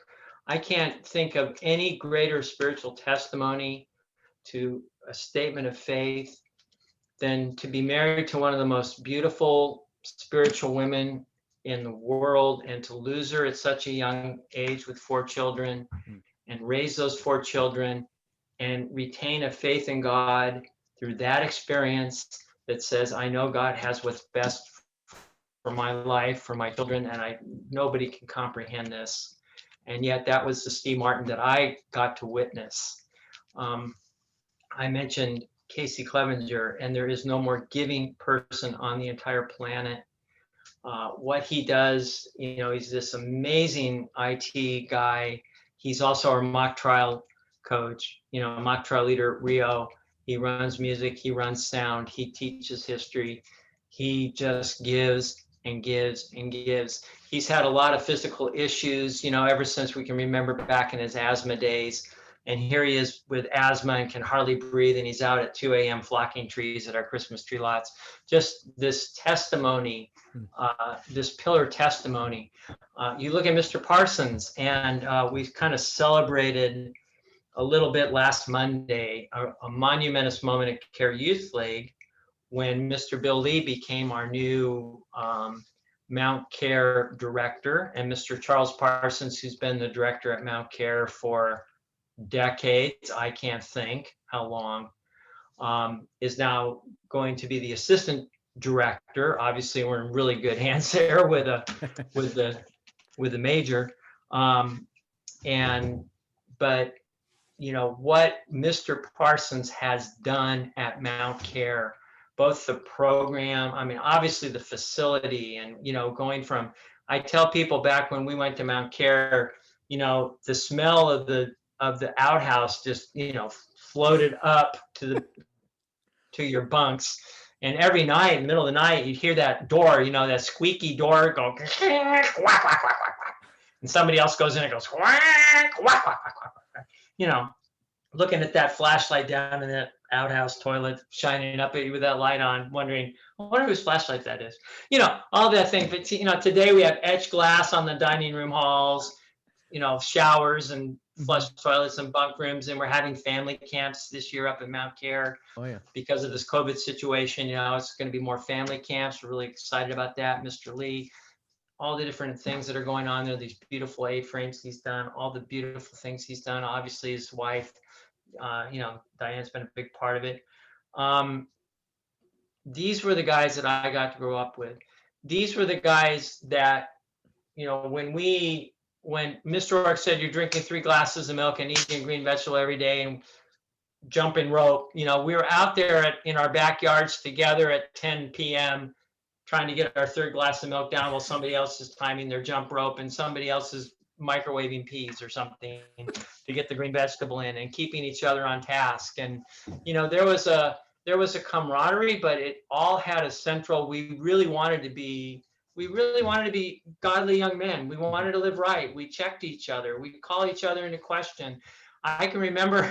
[SPEAKER 3] I can't think of any greater spiritual testimony to a statement of faith than to be married to one of the most beautiful spiritual women in the world, and to lose her at such a young age with 4 children, and raise those 4 children and retain a faith in God through that experience that says, I know God has what's best for my life, for my children, and nobody can comprehend this. And yet that was the Steve Martin that I got to witness. I mentioned Casey Clevenger, and there is no more giving person on the entire planet. What he does, he's this amazing IT guy. He's also our mock trial coach, mock trial leader at Rio. He runs music, he runs sound, he teaches history. He just gives and gives and gives. He's had a lot of physical issues, ever since we can remember back in his asthma days. And here he is with asthma and can hardly breathe, and he's out at 2 a.m. flocking trees at our Christmas tree lots. Just this testimony, this pillar testimony. You look at Mr. Parsons, and we kind of celebrated a little bit last Monday, a monumentous moment at Kare Youth League when Mr. Bill Lee became our new Mount Kare director, and Mr. Charles Parsons, who's been the director at Mount Kare for decades, I can't think how long, is now going to be the assistant director. Obviously, we're in really good hands there with the major. But what Mr. Parsons has done at Mount Kare, both the program, obviously the facility, and going from, I tell people back when we went to Mount Kare, the smell of the outhouse just floated up to your bunks, and every night in the middle of the night you'd hear that door, that squeaky door go quack, quack, quack, quack, quack, and somebody else goes in and goes quack, quack, quack, quack, quack. Looking at that flashlight down in that outhouse toilet shining up at you with that light on, wondering, I wonder whose flashlight that is, all that thing. But today we have etched glass on the dining room halls, showers and flush toilets and bunk rooms, and we're having family camps this year up at Mount Kare.
[SPEAKER 2] Oh yeah.
[SPEAKER 3] Because of this COVID situation, it's going to be more family camps. We're really excited about that. Mr. Lee, all the different things that are going on there, these beautiful A-frames he's done, all the beautiful things he's done. Obviously his wife, Diane's been a big part of it. These were the guys that I got to grow up with. These were the guys that, when Mr. Ork said you're drinking 3 glasses of milk and eating green vegetable every day and jumping rope, we were out there in our backyards together at 10 p.m. trying to get our 3rd glass of milk down while somebody else is timing their jump rope and somebody else is microwaving peas or something to get the green vegetable in, and keeping each other on task. And there was a camaraderie, but it all had a central, we really wanted to be godly young men. We wanted to live right. We checked each other. We call each other into question. I can remember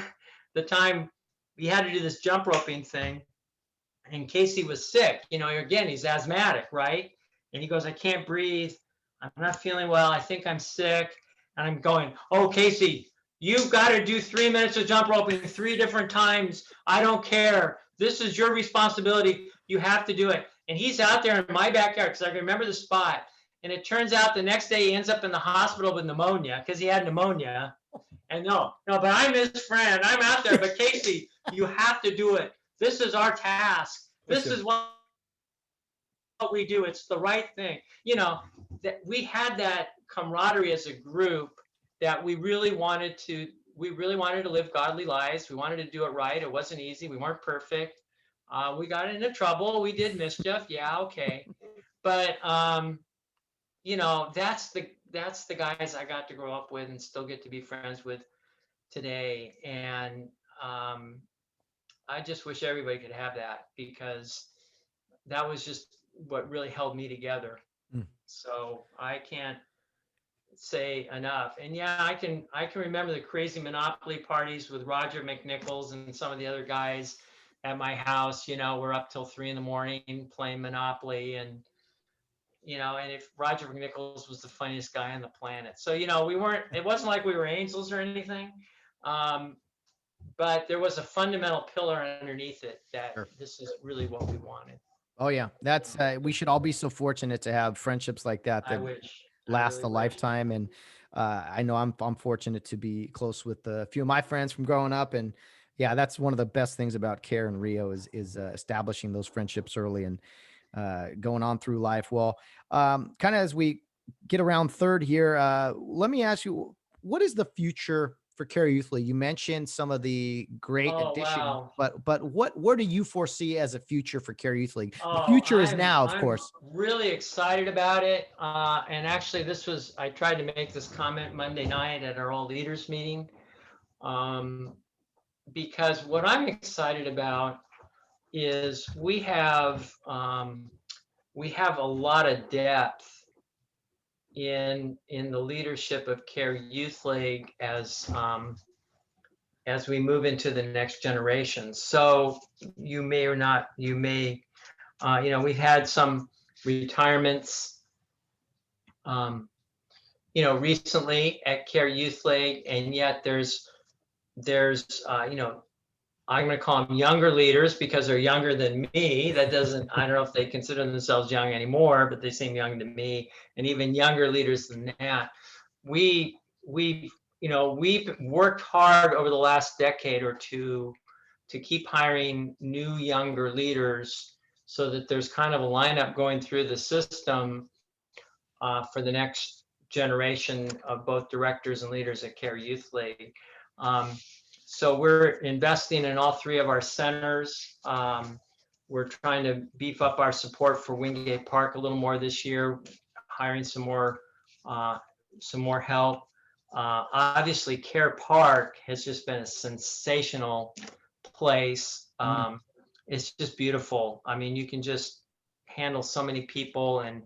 [SPEAKER 3] the time we had to do this jump roping thing, and Casey was sick. Again, he's asthmatic, right? And he goes, I can't breathe. I'm not feeling well. I think I'm sick. And I'm going, oh, Casey, you've got to do 3 minutes of jump roping 3 different times. I don't care. This is your responsibility. You have to do it. And he's out there in my backyard because I can remember the spot. And it turns out the next day he ends up in the hospital with pneumonia because he had pneumonia. And no, but I'm his friend. I'm out there. But Casey, you have to do it. This is our task. This is what we do. It's the right thing. That we had that camaraderie as a group, that we really wanted to live godly lives. We wanted to do it right. It wasn't easy. We weren't perfect. We got into trouble. We did mischief. Yeah, okay. But that's the guys I got to grow up with and still get to be friends with today. And I just wish everybody could have that, because that was just what really held me together. So I can't say enough. And yeah, I can remember the crazy Monopoly parties with Roger McNichols and some of the other guys at my house. We're up till 3 a.m. playing Monopoly, and and if Roger McNichols was the funniest guy on the planet. So it wasn't like we were angels or anything, but there was a fundamental pillar underneath it that this is really what we wanted.
[SPEAKER 2] Oh yeah, that's we should all be so fortunate to have friendships like that last a lifetime. And I know I'm fortunate to be close with a few of my friends from growing up, and yeah, that's one of the best things about Kare and Rio is establishing those friendships early. And going on through life. Well, kind of as we get around third here, let me ask you, what is the future for Kare Youth League? You mentioned some of the great
[SPEAKER 3] Oh,
[SPEAKER 2] additions,
[SPEAKER 3] wow.
[SPEAKER 2] but what do you foresee as a future for Kare Youth League? The
[SPEAKER 3] Oh,
[SPEAKER 2] future is now, of
[SPEAKER 3] I'm
[SPEAKER 2] course.
[SPEAKER 3] really excited about it. And actually, I tried to make this comment Monday night at our all leaders meeting, um, because what I'm excited about is we have a lot of depth in the leadership of Kare Youth League as we move into the next generation. So you may or not, we've had some retirements, recently at Kare Youth League, and yet there's I'm going to call them younger leaders because they're younger than me. That doesn't, I don't know if they consider themselves young anymore, but they seem young to me, and even younger leaders than that. We've worked hard over the last decade or two to keep hiring new younger leaders so that there's kind of a lineup going through the system for the next generation of both directors and leaders at Kare Youth League. So we're investing in all three of our centers. We're trying to beef up our support for Wingate Park a little more this year, hiring some more help. Obviously, Kare Park has just been a sensational place. It's just beautiful. I mean, you can just handle so many people, and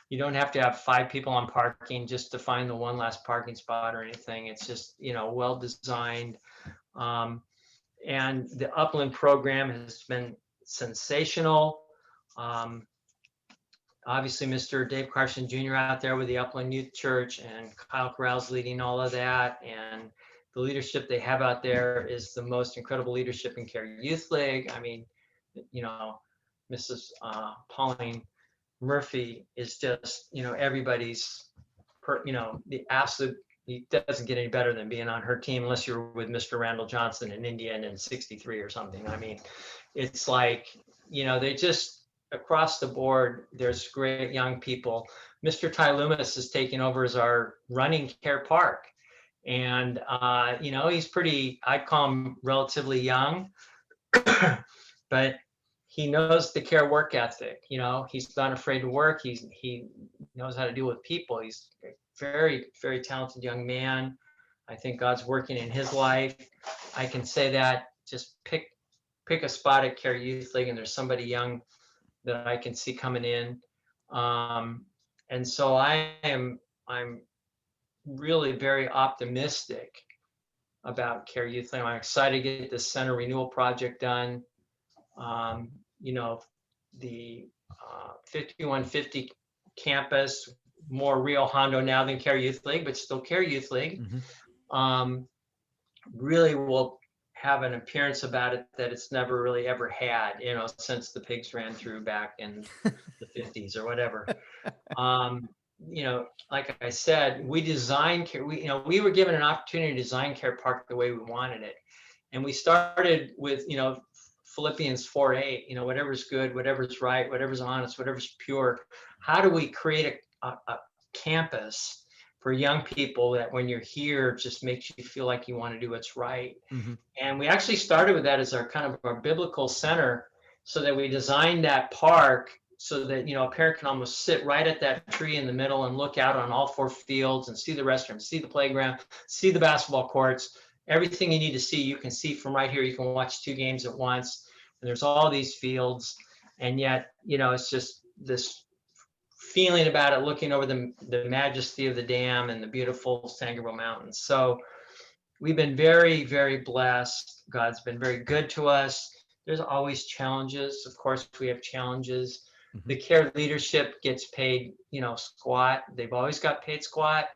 [SPEAKER 3] you don't have to have 5 people on parking just to find the one last parking spot or anything. It's just, well designed. And the Upland program has been sensational. Obviously, Mr. Dave Carson Jr. out there with the Upland Youth Church, and Kyle Corral's leading all of that. And the leadership they have out there is the most incredible leadership in Kare Youth League. I mean, Mrs. Pauline Murphy is just, everybody's, the absolute, it doesn't get any better than being on her team unless you're with Mr. Randall Johnson in India and in 63 or something. I mean, it's like, they just, across the board, there's great young people. Mr. Ty Loomis is taking over as our running Kare Park. And, he's pretty, I'd call him relatively young, but he knows the Kare work ethic. He's not afraid to work. He knows how to deal with people. He's a very, very talented young man. I think God's working in his life. I can say that. Just pick a spot at Kare Youth League, and there's somebody young that I can see coming in. And so I'm really very optimistic about Kare Youth League. I'm excited to get the center renewal project done. The 5150 campus, more Rio Hondo now than Kare Youth League, but still Kare Youth League. Really will have an appearance about it that it's never really ever had, since the pigs ran through back in the 50s or whatever. Like I said, we designed Kare, we were given an opportunity to design Kare Park the way we wanted it. And we started with, Philippians 4:8, whatever's good, whatever's right, whatever's honest, whatever's pure. How do we create a campus for young people that when you're here just makes you feel like you want to do what's right? And we actually started with that as our kind of our biblical center, so that we designed that park so that, a parent can almost sit right at that tree in the middle and look out on all 4 fields and see the restrooms, see the playground, see the basketball courts. Everything you need to see, you can see from right here. You can watch 2 games at once. And there's all these fields. And yet, it's just this feeling about it, looking over the majesty of the dam and the beautiful Sangerville Mountains. So we've been very, very blessed. God's been very good to us. There's always challenges. Of course, we have challenges. The Kare leadership gets paid, squat. They've always got paid squat.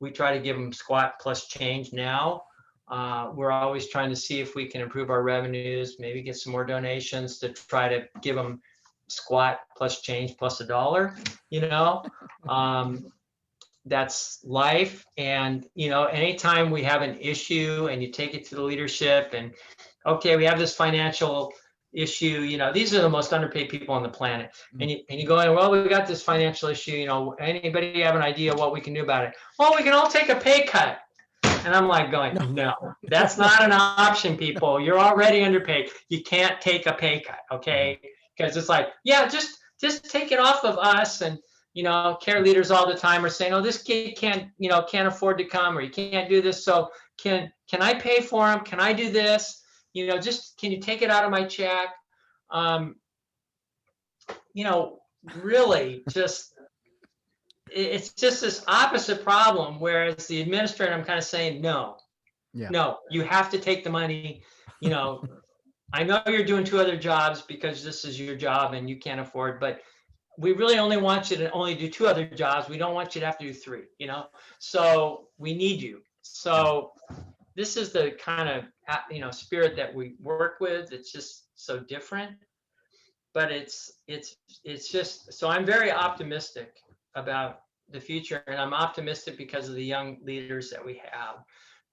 [SPEAKER 3] We try to give them squat plus change now. We're always trying to see if we can improve our revenues, maybe get some more donations to try to give them squat plus change plus $1, that's life. And, anytime we have an issue and you take it to the leadership and, okay, we have this financial issue. These are the most underpaid people on the planet. And you go in, well, we got this financial issue. Anybody have an idea what we can do about it? Well, we can all take a pay cut. And I'm like going, no, that's not an option, people. You're already underpaid. You can't take a pay cut, okay? Because it's like, yeah, just take it off of us. And care leaders all the time are saying, oh, this kid can't afford to come, or you can't do this. So can I pay for him? Can I do this? Just can you take it out of my check? Really just. It's just this opposite problem, whereas the administrator, I'm kind of saying, no, you have to take the money. I know you're doing 2 other jobs because this is your job and you can't afford, but we really only want you to only do 2 other jobs. We don't want you to have to do 3, so we need you. So this is the kind of, spirit that we work with. It's just so different, but it's just, so I'm very optimistic about the future, and I'm optimistic because of the young leaders that we have,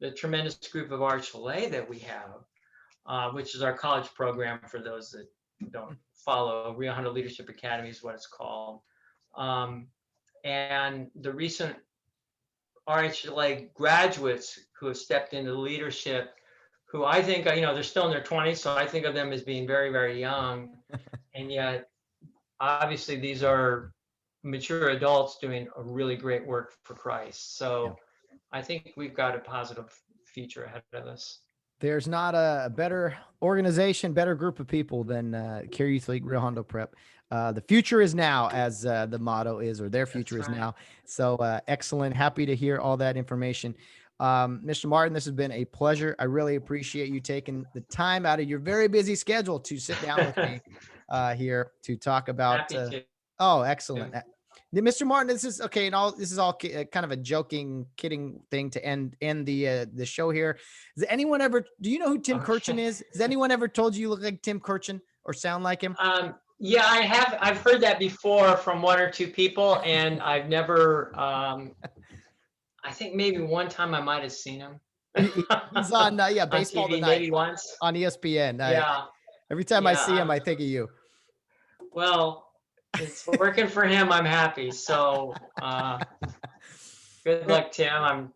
[SPEAKER 3] the tremendous group of Arch-Filet that we have, which is our college program for those that don't follow. Rio Hondo Leadership Academy is what it's called, and the recent RH-Filet graduates who have stepped into leadership, who I think, they're still in their 20s, so I think of them as being very, very young, and yet obviously these are mature adults doing a really great work for Christ. So I think we've got a positive future ahead of us.
[SPEAKER 2] There's not a better organization, better group of people than Kare Youth League, Rio Hondo Prep. The future is now, as the motto is, or their future is now. So excellent. Happy to hear all that information. Mr. Martin, this has been a pleasure. I really appreciate you taking the time out of your very busy schedule to sit down with me here to talk about. Oh, excellent. Mr. Martin, this is okay. And this is all kind of a joking, kidding thing to end the show here. Does anyone ever, do you know who Tim Kurkjian is? Has anyone ever told you look like Tim Kurkjian or sound like him?
[SPEAKER 3] Yeah, I have. I've heard that before from 1 or 2 people, and I've never, I think maybe one time I might've seen him.
[SPEAKER 2] He's on, Baseball
[SPEAKER 3] on TV,
[SPEAKER 2] Tonight,
[SPEAKER 3] maybe once
[SPEAKER 2] on ESPN.
[SPEAKER 3] Yeah.
[SPEAKER 2] Every time I see him, I think of you.
[SPEAKER 3] Well, it's working for him. I'm happy. So good luck, Tim. I'm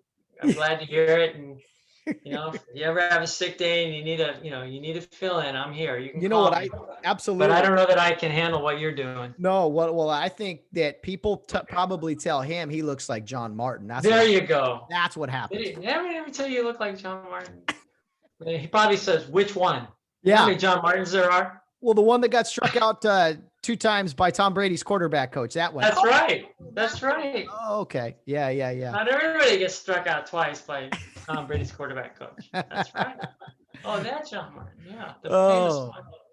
[SPEAKER 3] glad to hear it. And if you ever have a sick day and you need a fill in, I'm here. You can call me.
[SPEAKER 2] Absolutely.
[SPEAKER 3] But I don't know that I can handle what you're doing.
[SPEAKER 2] No, well, I think that people probably tell him he looks like John Martin.
[SPEAKER 3] There you go.
[SPEAKER 2] That's what happened.
[SPEAKER 3] Did he ever tell you look like John Martin? He probably says, which one?
[SPEAKER 2] Yeah.
[SPEAKER 3] How many John Martins there are?
[SPEAKER 2] Well, the one that got struck out 2 times by Tom Brady's quarterback coach. That one.
[SPEAKER 3] That's right. That's right.
[SPEAKER 2] Oh, okay. Yeah.
[SPEAKER 3] Not everybody gets struck out twice by Tom Brady's quarterback coach. That's right. Oh, that's John Martin. Yeah. The famous one.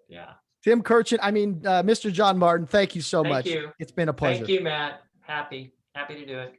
[SPEAKER 3] Yeah.
[SPEAKER 2] Tim Kurkjian. Mr. John Martin, thank you so much.
[SPEAKER 3] Thank you.
[SPEAKER 2] It's been a pleasure.
[SPEAKER 3] Thank you, Matt. Happy to do it.